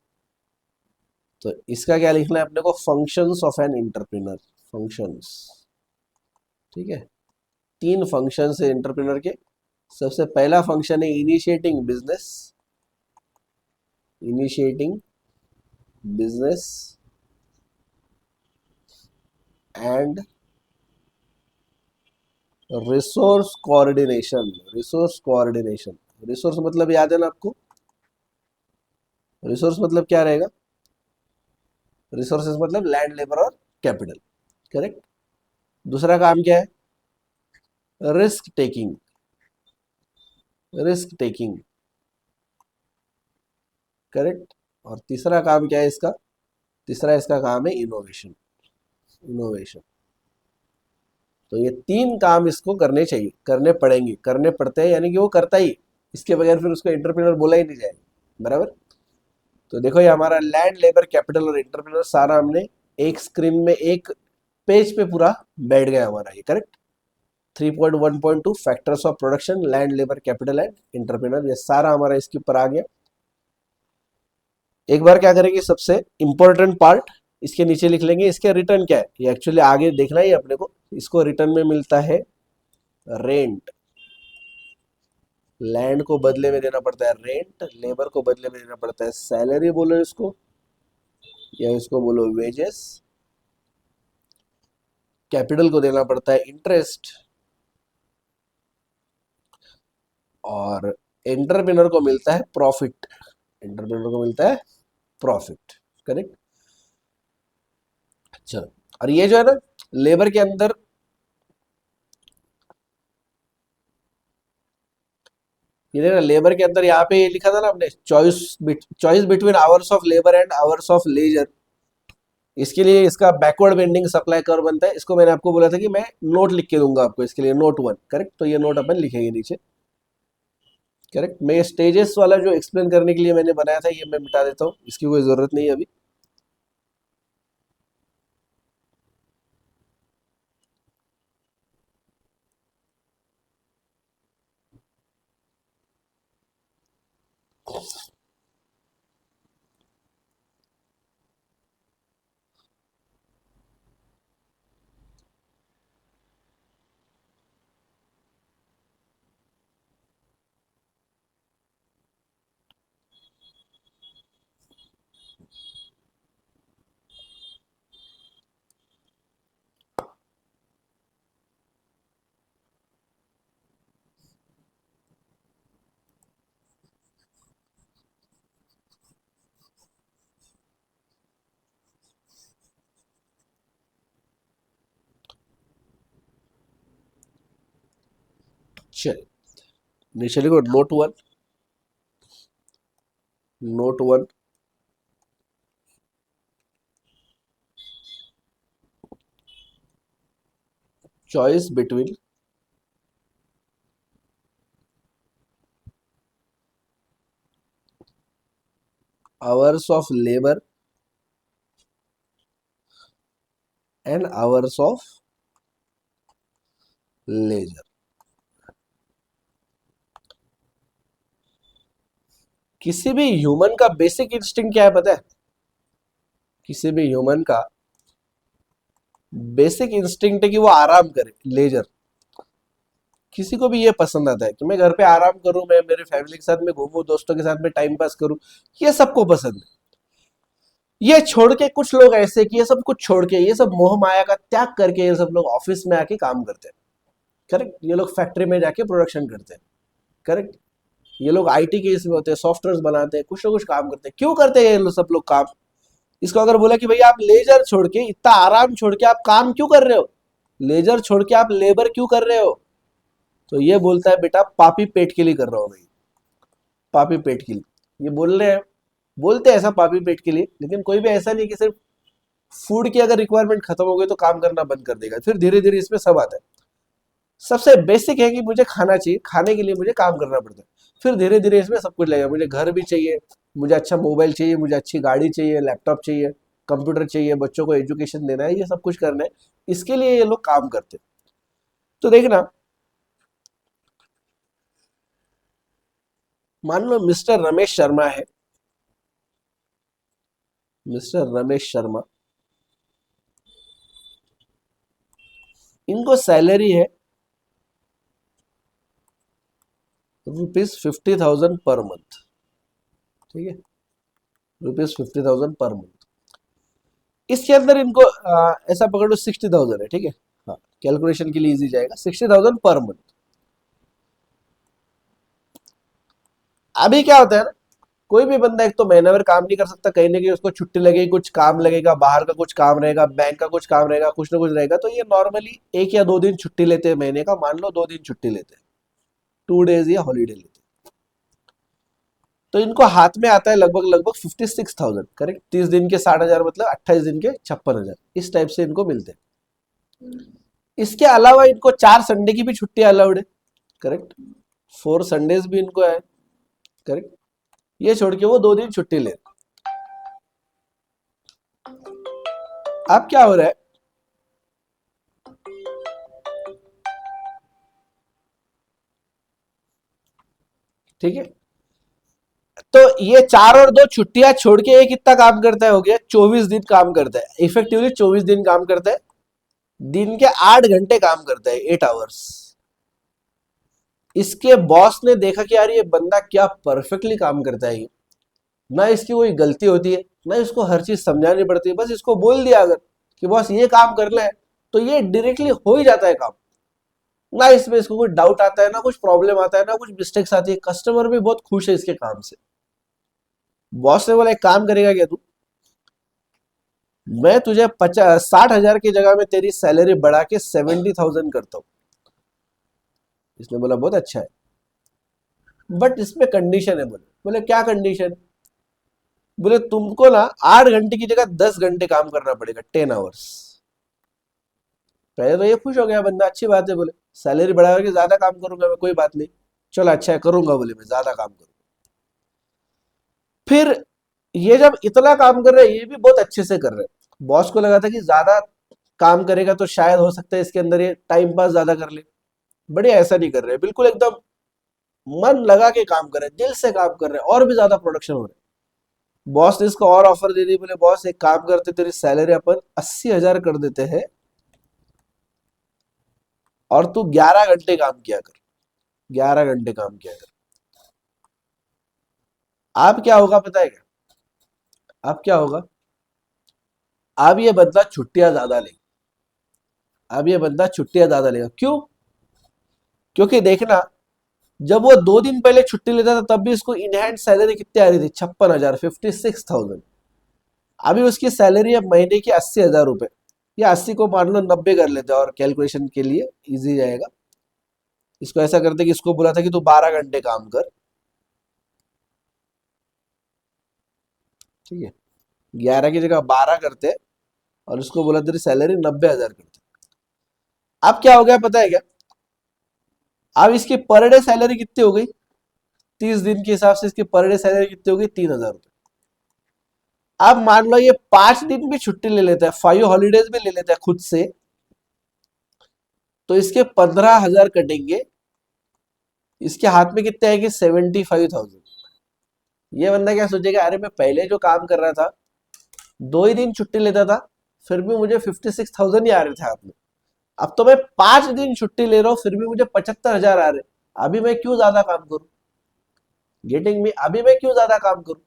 तो इसका क्या लिखना है अपने को? Functions of an entrepreneur. Functions, ठीक है। 3 फंक्शंस है एंटरप्रेन्योर के। सबसे पहला फंक्शन है initiating business, initiating business and resource coordination. Resource coordination, resource मतलब याद है ना आपको? रिसोर्स मतलब क्या रहेगा? रिसोर्सेज मतलब लैंड, लेबर और कैपिटल। करेक्ट। दूसरा काम क्या है? Risk taking, risk taking, correct. और तीसरा काम क्या है इसका? तीसरा इसका काम है इनोवेशन, इनोवेशन। तो ये तीन काम इसको करने चाहिए, करने पड़ेंगे, करने पड़ते हैं, यानी कि वो करता ही, इसके बगैर फिर उसको एंटरप्रेन्योर बोला ही नहीं जाएगा, बराबर। तो देखो ये हमारा लैंड, लेबर, कैपिटल और एंटरप्रेन्योर सारा हमने एक स्क्रीन में, एक पेज पे पूरा बैठ गया हमारा ये, correct. 3.1.2 factors of production, land, labour, capital and entrepreneur, ये सारा हमारा इसके ऊपर आ गया। एक बार क्या करेंगे, सबसे इंपॉर्टेंट पार्ट इसके नीचे लिख लेंगे, इसके रिटर्न क्या है, ये एक्चुअली आगे देखना ही अपने को। इसको रिटर्न में मिलता है रेंट, लैंड को बदले में देना पड़ता है रेंट, लेबर को बदले में देना पड़ता है सैलरी बोलो इसको, या इसको बोलो वेजेस, कैपिटल को देना पड़ता है इंटरेस्ट, और एंटरप्रेन्योर को मिलता है प्रॉफिट, एंटरप्रेन्योर को मिलता है प्रॉफिट, करेक्ट। चलो, और ये जो है ना लेबर के अंदर, ये देखना लेबर के अंदर यहाँ पे ये लिखा था ना हमने, choice between hours of labour and hours of leisure. इसके लिए इसका बैकवर्ड बेंडिंग सप्लाई कर्व बनता है, इसको मैंने आपको बोला था कि मैं नोट लिख के दूंगा आपको इसके लिए, नोट 1, करेक्ट। तो ये नोट अपन लिखेंगे नीचे, करेक्ट। मैं स्टेजेस वाला जो एक्सप्लेन करने के लिए मैंने बनाया था ये मैं मिटा देता हूँ, इसकी कोई जरूरत नहीं है अभी। चलिए नीचे लिखो note 1, note 1, choice between hours of labour and hours of leisure. किसी भी ह्यूमन का बेसिक इंस्टिंक्ट क्या है पता है? किसी भी ह्यूमन का बेसिक इंस्टिंक्ट है कि वो आराम करे, लेजर। किसी को भी ये पसंद आता है कि मैं घर पे आराम करूं, मैं मेरे फैमिली के साथ में घूमूं, दोस्तों के साथ में टाइम पास करूं, ये सबको पसंद है। ये छोड़ के कुछ लोग ऐसे कि ये सब कुछ छोड़ के, ये सब मोह माया का त्याग करके ये सब लोग ऑफिस में आके काम करते हैं, करेक्ट। ये लोग फैक्ट्री में जाके प्रोडक्शन करते हैं, करेक्ट। ये लोग आईटी के इसमें होते हैं, सॉफ्टवेयर बनाते हैं, कुछ ना कुछ काम करते हैं। क्यों करते हैं ये लोग सब लोग काम? इसको अगर बोला कि भैया आप लेजर छोड़ के, इतना आराम छोड़ के आप काम क्यों कर रहे हो, लेजर छोड़ के आप लेबर क्यों कर रहे हो, तो ये बोलता है बेटा पापी पेट के लिए कर रहा हूं भाई, पापी पेट के लिए। ये बोल रहे हैं, बोलते हैं ऐसा पापी पेट के लिए, लेकिन कोई भी ऐसा नहीं कि सिर्फ फूड की अगर रिक्वायरमेंट खत्म हो गई तो काम करना बंद कर देगा, फिर धीरे धीरे इसमें सब आता है। सबसे बेसिक है कि मुझे खाना चाहिए, खाने के लिए मुझे काम करना पड़ता है, फिर धीरे धीरे इसमें सब कुछ लगेगा। मुझे घर भी चाहिए, मुझे अच्छा मोबाइल चाहिए, मुझे अच्छी गाड़ी चाहिए, लैपटॉप चाहिए, कंप्यूटर चाहिए, बच्चों को एजुकेशन देना है, ये सब कुछ करना है, इसके लिए ये लोग काम करते हैं। तो देखना, मान लो मिस्टर रमेश शर्मा है, मिस्टर रमेश शर्मा, इनको सैलरी है ₹50,000 पर मंथ, ठीक है, ₹50,000 पर मंथ। इसके अंदर इनको ऐसा पकड़ लो 60,000 है, ठीक है, हाँ कैलकुलेशन के लिए इजी जाएगा, 60,000 पर मंथ। अभी क्या होता है ना, कोई भी बंदा एक तो महीना भर काम नहीं कर सकता, कहीं ना कहीं उसको छुट्टी लगेगी, कुछ काम लगेगा, बाहर का कुछ काम रहेगा, बैंक का कुछ काम रहेगा, कुछ ना कुछ रहेगा, तो ये नॉर्मली 1 या 2 दिन छुट्टी लेते हैं महीने का, मान लो 2 दिन छुट्टी लेते हैं, 2 डेज या हॉलीडे लेते हैं। तो इनको हाथ में आता है लगभग लगभग 56,000, करेक्ट। 30 दिन के 60,000 मतलब 28 दिन के 56,000, इस टाइप से इनको मिलते हैं। इसके अलावा इनको 4 संडे की भी छुट्टी अलाउड है, करेक्ट। 4 संडेज भी इनको है, करेक्ट। ये छोड़ के वो 2 दिन छुट्टी ले। अब क्या हो रहा है, ठीक है। तो ये 4 और 2 छुट्टियां छोड़ के ये कितना काम करता है, हो गया 24 दिन काम करता है, इफेक्टिवली 24 दिन काम करता है, दिन के 8 घंटे काम करता है, 8 आवर्स। इसके बॉस ने देखा कि यार ये बंदा क्या परफेक्टली काम करता है, ये ना इसकी कोई गलती होती है, ना इसको हर चीज समझानी पड़ती है, बस इसको बोल दिया अगर कि बॉस ये काम करना है, तो ये डायरेक्टली हो ही जाता है काम। ना इसमें इसको कोई डाउट आता है, ना कुछ प्रॉब्लम आता है, ना कुछ मिस्टेक्स आती है, कस्टमर भी बहुत खुश है इसके काम से। बॉस ने बोला एक काम करेगा क्या तू, मैं तुझे 60,000 की जगह में तेरी सैलरी बढ़ा के 70,000 करता हूं। इसने बोला बहुत अच्छा है, बट इसमें कंडीशन है। बोले बोले क्या कंडीशन, बोले तुमको ना 8 घंटे की जगह 10 घंटे काम करना पड़ेगा, 10 आवर्स। पहले तो ये खुश हो गया बंदा, अच्छी बात है, बोले सैलरी बढ़ा के ज्यादा काम करूंगा मैं, कोई बात नहीं, चलो अच्छा है करूंगा, बोले मैं ज्यादा काम करूंगा। फिर ये जब इतना काम कर रहे हैं, ये भी बहुत अच्छे से कर रहे हैं, बॉस को लगा था कि ज्यादा काम करेगा तो शायद हो सकता है इसके अंदर ये टाइम पास ज्यादा कर ले, बड़े ऐसा नहीं कर रहे, बिल्कुल एकदम मन लगा के काम कर रहे हैं, दिल से काम कर रहे हैं, और भी ज्यादा प्रोडक्शन हो रहा है। बॉस ने इसको और ऑफर दे दी, बोले बॉस एक काम करते, तेरी सैलरी अपन 80,000 कर देते हैं, और तू 11 घंटे काम किया कर, 11 घंटे काम किया कर। अब क्या होगा पता है क्या, अब क्या होगा, अब ये बंदा छुट्टियां ज्यादा लेगा, अब ये बंदा छुट्टियां ज्यादा लेगा, क्यों, क्योंकि देखना जब वो 2 दिन पहले छुट्टी लेता था तब भी इसको इन हैंड सैलरी कितनी आ रही थी, 56,000, 56,000। अभी उसकी सैलरी है महीने की 80,000 रुपए, या 80 को मान लो 90 कर लेते हैं, और कैलकुलेशन के लिए इजी जाएगा। इसको ऐसा करते कि इसको बोला था कि तू 12 घंटे काम कर, ठीक है, 11 की जगह 12 करते, और उसको बोला तेरी सैलरी 90,000 करते। अब क्या हो गया पता है क्या, अब इसकी पर डे सैलरी कितनी हो गई, 30 दिन के हिसाब से इसकी पर डे सैलरी कितनी हो गई, 3,000 रुपए। अब मान लो ये 5 दिन भी छुट्टी ले लेता है, 5 हॉलीडेज भी ले लेता है खुद से, तो इसके 15,000 कटेंगे, इसके हाथ में कितने आएंगे, 75,000। ये बंदा क्या सोचेगा, अरे मैं पहले जो काम कर रहा था 2 ही दिन छुट्टी लेता था, फिर भी मुझे 56,000 ही आ रहे थे हाथ में, अब तो मैं 5 दिन छुट्टी ले रहा हूं, फिर भी मुझे 75,000 आ रहे, अभी मैं क्यों ज्यादा काम करूं, गेटिंग मी, अभी मैं क्यों ज्यादा काम करूं,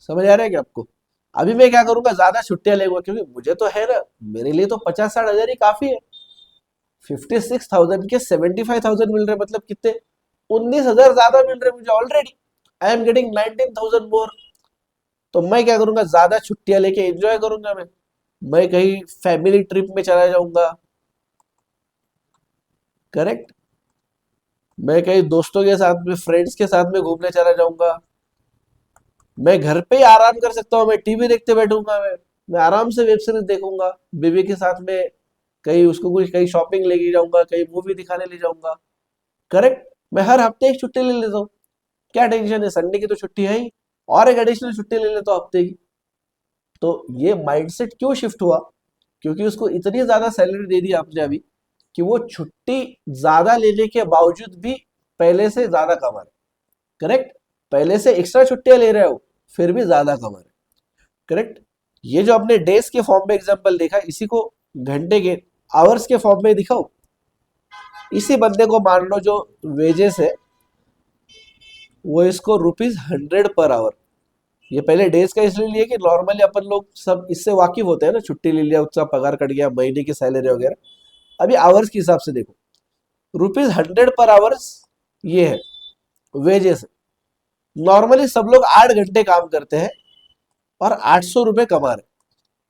समझ आ रहा है क्या आपको। अभी मैं क्या करूंगा, ज्यादा छुट्टियां लेगा, क्योंकि मुझे तो है ना, मेरे लिए तो 50-60 हजार ही काफी है। 56,000 के 75,000 मिल रहे, मतलब कितने, 19,000 ज्यादा मिल रहे मुझे ऑलरेडी, आई एम गेटिंग 19,000 मोर। तो मैं क्या करूंगा, ज्यादा छुट्टियां लेके एंजॉय करूंगा, मैं कहीं फैमिली ट्रिप में चला जाऊंगा, करेक्ट, मैं कहीं दोस्तों के साथ में, फ्रेंड्स के साथ में घूमने चला जाऊंगा, मैं घर पे ही आराम कर सकता हूँ, मैं टीवी देखते बैठूंगा, मैं आराम से वेब सीरीज देखूंगा, बीवी के साथ में कहीं उसको कुछ कहीं शॉपिंग लेके जाऊंगा, कहीं मूवी दिखाने ले जाऊंगा, करेक्ट। मैं हर हफ्ते एक छुट्टी ले लेता हूँ, क्या टेंशन है, संडे की तो छुट्टी है ही, और एक एडिशनल छुट्टी ले लेता हूँ हफ्ते की। तो ये माइंडसेट क्यों शिफ्ट हुआ, क्योंकि उसको इतनी ज्यादा सैलरी दे दी आपने अभी, कि वो छुट्टी ज्यादा लेने के बावजूद भी पहले से ज्यादा कमा रहे, करेक्ट, पहले से एक्स्ट्रा छुट्टियां ले रहे हो फिर भी ज्यादा कमा रहे, करेक्ट। ये जो अपने डेज के फॉर्म में एग्जांपल देखा, इसी को घंटे के, आवर्स के फॉर्म में दिखाओ, इसी बंदे को मान लो जो वेजेस है वो इसको ₹100 पर आवर, ये पहले डेज का इसलिए लिया कि नॉर्मली अपन लोग सब इससे वाकिफ होते हैं ना, छुट्टी ले लिया उसका पगार कट गया, महीने की सैलरी वगैरह। अभी आवर्स के हिसाब से देखो, ₹100 पर आवर्स ये है वेजेस है, नॉर्मली सब लोग 8 घंटे काम करते हैं और 800 रुपए कमा रहे हैं।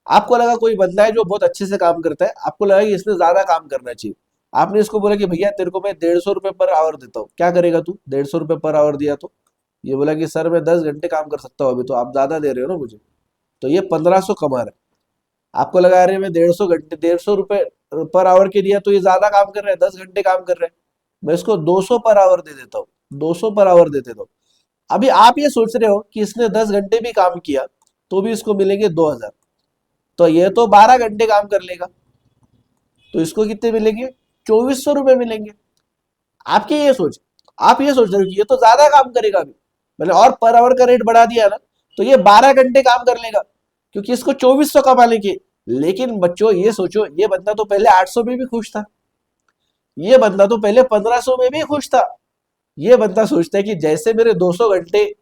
आपको लगा कोई बंदा है जो बहुत अच्छे से काम करता है, आपको लगा कि इसने ज्यादा काम करना चाहिए, आपने इसको बोला कि भैया तेरे को मैं 150 रुपए पर आवर देता हूँ, क्या करेगा तू? 150 रुपए पर आवर दिया तो ये बोला कि सर मैं 10 घंटे काम कर सकता हूँ अभी, तो आप ज्यादा दे रहे हो ना मुझे, तो ये 1500 कमा रहा है। आपको लगा अरे मैं 150 घंटे 150 रुपए पर आवर के दिया तो ये ज्यादा काम कर रहा है, 10 घंटे काम कर रहा है, मैं इसको 200 पर आवर दे देता हूँ, 200 पर आवर दे देता हूँ। अभी आप ये सोच रहे हो कि इसने 10 घंटे भी काम किया तो भी इसको मिलेंगे 2000, तो ये तो 12 घंटे काम कर लेगा, तो इसको कितने मिलेंगे? 2400 रुपए मिलेंगे। आपकी ये सोच, आप ये सोच रहे हो कि ये तो ज्यादा काम करेगा अभी, मैंने और पर आवर का रेट बढ़ा दिया ना, तो ये 12 घंटे काम कर लेगा क्योंकि इसको 2400 कमा लेंगे। लेकिन बच्चों ये सोचो, ये बंदा तो पहले 800 में भी खुश था, ये बंदा तो पहले 1500 में भी खुश था। ये बंदा सोचता है कि जैसे मेरे 200 घंटे,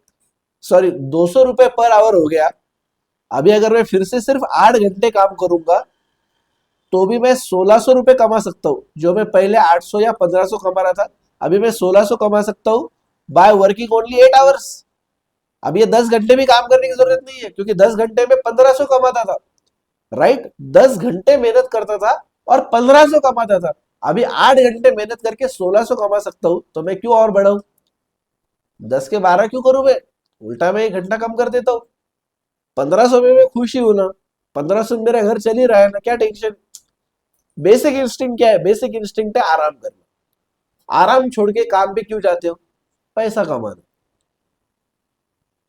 सॉरी 200 रुपए पर आवर हो गया, अभी अगर मैं फिर से सिर्फ 8 घंटे काम करूंगा तो भी मैं 1600 रुपए कमा सकता हूँ, जो मैं पहले 800 या 1500 कमा रहा था, अभी मैं 1600 कमा सकता हूँ बाय वर्किंग ओनली 8 आवर्स। अब ये 10 घंटे भी काम करने की जरूरत नहीं है क्योंकि 10 घंटे में 1500 कमाता था, राइट? 10 घंटे मेहनत करता था और 1500 कमाता था, अभी 8 घंटे मेहनत करके 1600 कमा सकता हूँ, तो मैं क्यों और बढ़ाऊं? 10 के 12 क्यों करूं मैं? उल्टा मैं 1 घंटा कम कर देता हूँ। 1500 में मैं खुश ही हूं ना, 1500 में मेरा घर चल ही रहा है ना, क्या टेंशन? बेसिक इंस्टिंक्ट क्या है? बेसिक इंस्टिंक्ट है आराम करना। आराम छोड़ के काम पे क्यों जाते हो? पैसा कमाना।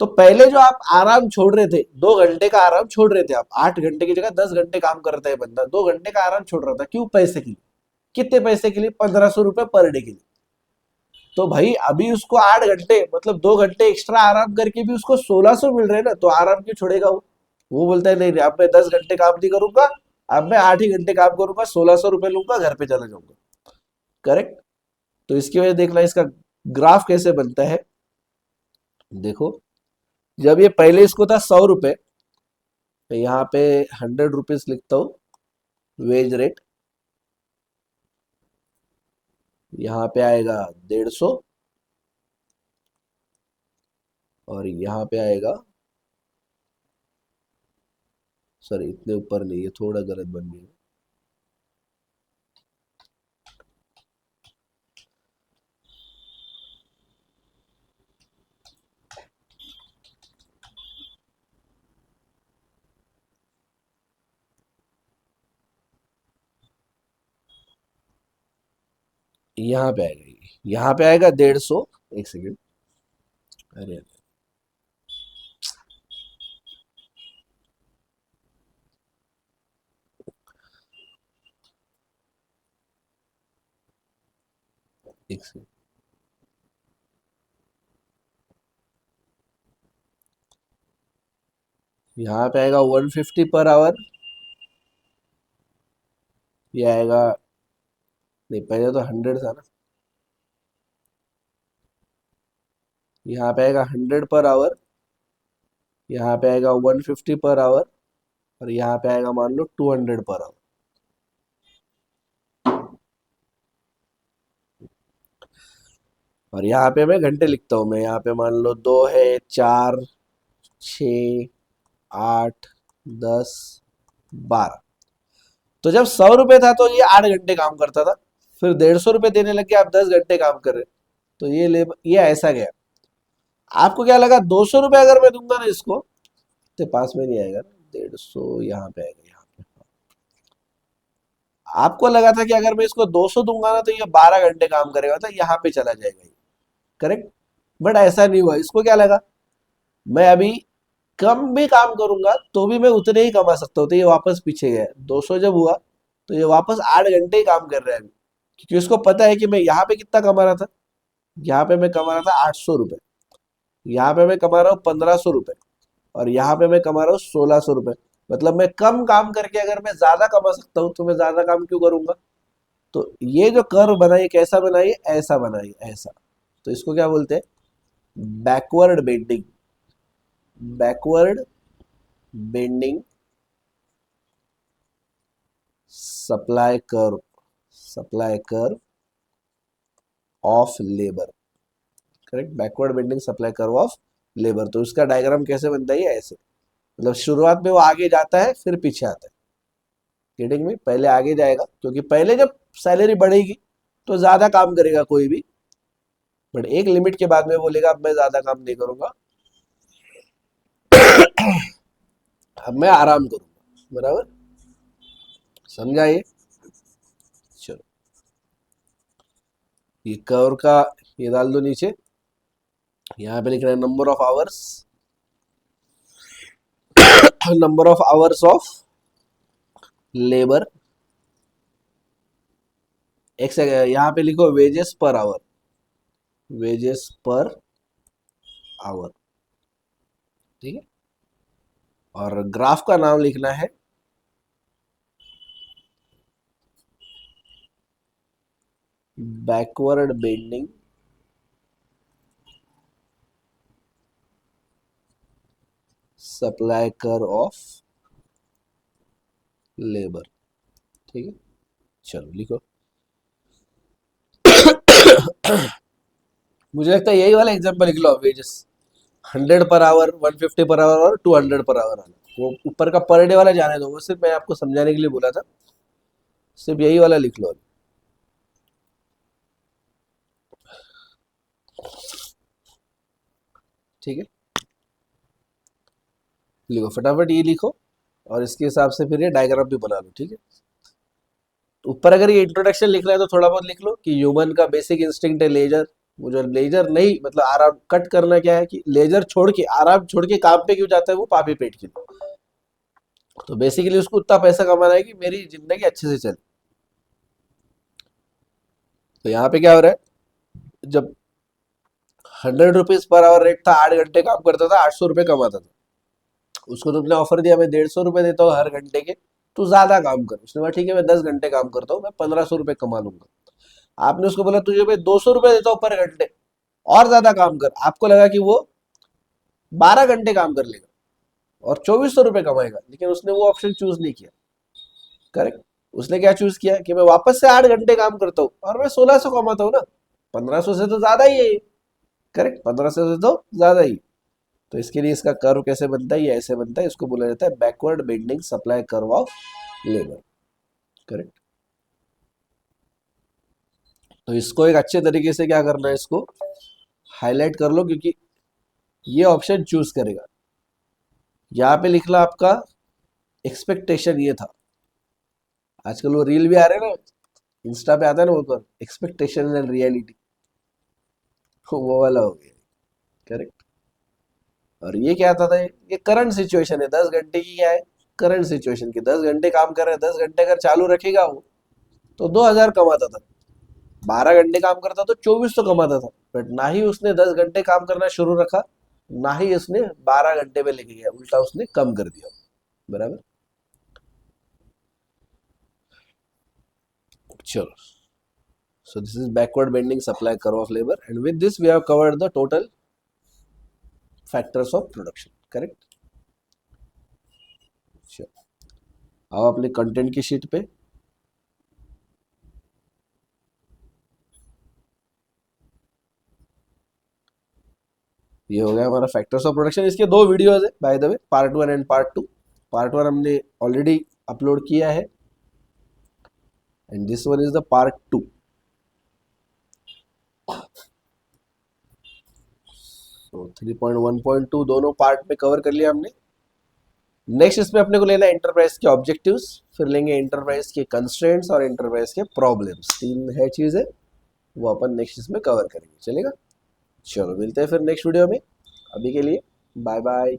तो पहले जो आप आराम छोड़ रहे थे, 2 घंटे का आराम छोड़ रहे थे आप, 8 घंटे की जगह 10 घंटे काम करता है बंदा, 2 घंटे का आराम छोड़ रहा था, क्यों? पैसे के लिए। कितने पैसे के लिए? 1500 रुपए पर डे के लिए। तो भाई अभी उसको 8 घंटे मतलब 2 घंटे एक्स्ट्रा आराम करके भी उसको 1600 मिल रहे हैं ना, तो आराम क्यों छोड़ेगा वो बोलता है नहीं नहीं, अब मैं 10 घंटे काम नहीं करूंगा, अब मैं 8 ही घंटे काम करूंगा, 1600 रुपए लूंगा, घर पे चला जाऊंगा। करेक्ट? तो इसकी वजह देखना इसका ग्राफ कैसे बनता है। देखो, जब ये पहले इसको था 100 रुपए, तो यहाँ पे 100 रुपीज लिखता हूँ वेज रेट, यहाँ पे आएगा 150, और यहाँ पे आएगा, सॉरी इतने ऊपर नहीं, ये थोड़ा गलत बन गया, यहाँ पे आएगा यहाँ पे आएगा 150। एक सेकेंड, अरे एक सेकेंड, यहाँ पे आएगा 150 पर आवर, ये आएगा, नहीं पहले तो 100 था ना, यहाँ पे आएगा 100 पर आवर, यहाँ पे आएगा 150 पर आवर, और यहाँ पे आएगा मान लो 200 पर आवर। और यहाँ पे मैं घंटे लिखता हूँ, मैं यहाँ पे मान लो 2 है, 4, 6, 8, 10, 12। तो जब 100 रुपए था तो ये 8 घंटे काम करता था, फिर 150 रुपए देने लग गया, आप 10 घंटे काम कर रहे, तो ये ऐसा गया। आपको क्या लगा? 200 रुपए अगर मैं दूंगा ना इसको, तो पास में नहीं आएगा ना, 150 यहाँ पे आएगा, यहाँ पे। आपको लगा था कि अगर मैं इसको 200 दूंगा ना तो ये 12 घंटे काम करेगा, तो यहाँ पे चला जाएगा ये। करेक्ट? बट ऐसा नहीं हुआ, इसको क्या लगा, मैं अभी कम भी काम करूंगा तो भी मैं उतने ही कमा सकता हूँ, तो ये वापस पीछे गया। 200 जब हुआ तो ये वापस 8 घंटे ही काम कर रहा है अभी, क्योंकि उसको पता है कि मैं यहाँ पे कितना कमा रहा था, यहाँ पे मैं कमा रहा था 800 रुपए, यहाँ पे मैं कमा रहा हूँ 1500 रुपए, और यहाँ पे मैं कमा रहा हूँ 1600 रुपए। मतलब मैं कम काम करके अगर मैं ज्यादा कमा सकता हूँ तो मैं ज्यादा काम क्यों करूंगा? तो ये जो कर्व बनाइए, कैसा बनाइए? ऐसा बनाइए, ऐसा। तो इसको क्या बोलते हैं? Backward bending. Backward bending supply curve, supply curve of labour. Correct, backward bending supply curve of labour. तो उसका डायग्राम कैसे बनता है, ऐसे, मतलब शुरुआत में वो आगे जाता है फिर पीछे आता है। गेटिंग में, पहले आगे जाएगा क्योंकि पहले जब सैलरी बढ़ेगी तो ज्यादा काम करेगा कोई भी, बट एक लिमिट के बाद में बोलेगा अब मैं ज्यादा काम नहीं करूंगा, अब मैं आराम करूंगा। बराबर, समझा ये? चलो, ये कर्व का ये डाल दो नीचे, यहाँ पे लिख रहे हैं number of hours, number of hours of labour, एक सेकंड, यहाँ पे लिखो wages per hour, wages per hour, ठीक है। और ग्राफ का नाम लिखना है backward bending supply curve of labour, ठीक है। चलो लिखो। मुझे लगता है यही वाला एग्जांपल लिख लो, wages 100 per hour, 150 per hour और 200 पर आवर वाला, वो ऊपर का पर डे वाला जाने दो, वो सिर्फ मैं आपको समझाने के लिए बोला था, सिर्फ यही वाला लिख लो। ठीक है, लिखो फटाफट, ये लिखो और इसके हिसाब से फिर ये डायग्राम भी बना लो, ठीक है। तो ऊपर अगर ये इंट्रोडक्शन लिख रहा है तो थोड़ा बहुत लिख लो कि ह्यूमन का बेसिक इंस्टिंक्ट है लेजर, वो जो लेजर नहीं मतलब आराम कट करना, क्या है कि लेजर छोड़ के आराम छोड़ के काम पे क्यों जाता है, वो पापी पेट के लिए। तो बेसिकली उसको उतना पैसा कमाना है कि मेरी जिंदगी अच्छे से चले। तो यहाँ पे क्या हो रहा है, जब 100 रुपीज पर आवर रेट था, 8 घंटे काम करता था, 800 रुपये कमाता था, उसको तुमने ऑफर दिया मैं 150 रुपये देता हूँ हर घंटे के, तू ज्यादा काम कर, उसने बोला ठीक है मैं 10 घंटे काम करता हूँ, मैं 1500 रुपये कमा लूंगा। आपने उसको बोला तुझे मैं 200 रुपये देता हूँ पर घंटे, और ज्यादा काम कर, आपको लगा कि वो 12 घंटे काम कर लेगा और 2400 रुपये कमाएगा, लेकिन उसने वो ऑप्शन चूज नहीं किया। करेक्ट, उसने क्या चूज किया कि मैं वापस से 8 घंटे काम करता हूँ और मैं 1600 कमाता हूँ ना, 1500 से तो ज्यादा ही है। करेक्ट, 1500 से तो ज्यादा ही। तो इसके लिए इसका कर्व कैसे बनता है, ये ऐसे बनता है, इसको बोला जाता है backward bending supply curve of labour. Correct, तो इसको एक अच्छे तरीके से क्या करना है, इसको हाईलाइट कर लो क्योंकि ये ऑप्शन चूज करेगा। यहाँ पे लिखना आपका एक्सपेक्टेशन ये था, आजकल वो रील भी आ रहे हैं ना, इंस्टा पे आता है ना, वो एक्सपेक्टेशन एंड रियलिटी, वो वाला हो गया। करेक्ट, और ये क्या आता था, ये करंट सिचुएशन है, 10 घंटे की क्या है, करंट सिचुएशन की, 10 घंटे काम कर रहे हैं, 10 घंटे अगर चालू रखेगा वो तो 2000 कमाता था, 12 घंटे काम करता तो 2400 कमाता था, बट ना ही उसने 10 घंटे काम करना शुरू रखा, ना ही उसने 12 घंटे पे लेके गया, उल्टा उसने कम कर दिया। बराबर, चलो, so this is backward bending supply curve of labor, and with this we have covered the total factors of production. Correct? Sure. अब अपने कंटेंट की शीट पे ये हो गया हमारा फैक्टर्स ऑफ प्रोडक्शन। इसके दो वीडियोस है by the way, part 1 and part 2। Part 1 हमने ऑलरेडी अपलोड किया है and this one is the part 2। तो 3.1.2 दोनों पार्ट में कवर कर लिया हमने। नेक्स्ट इसमें अपने को लेना है एंटरप्राइज के ऑब्जेक्टिव्स, फिर लेंगे एंटरप्राइज के कंस्ट्रेंट्स और एंटरप्राइज के प्रॉब्लम्स, तीन है चीजें, वो अपन नेक्स्ट इसमें कवर करेंगे। चलेगा, चलो मिलते हैं फिर नेक्स्ट वीडियो में, अभी के लिए बाय बाय।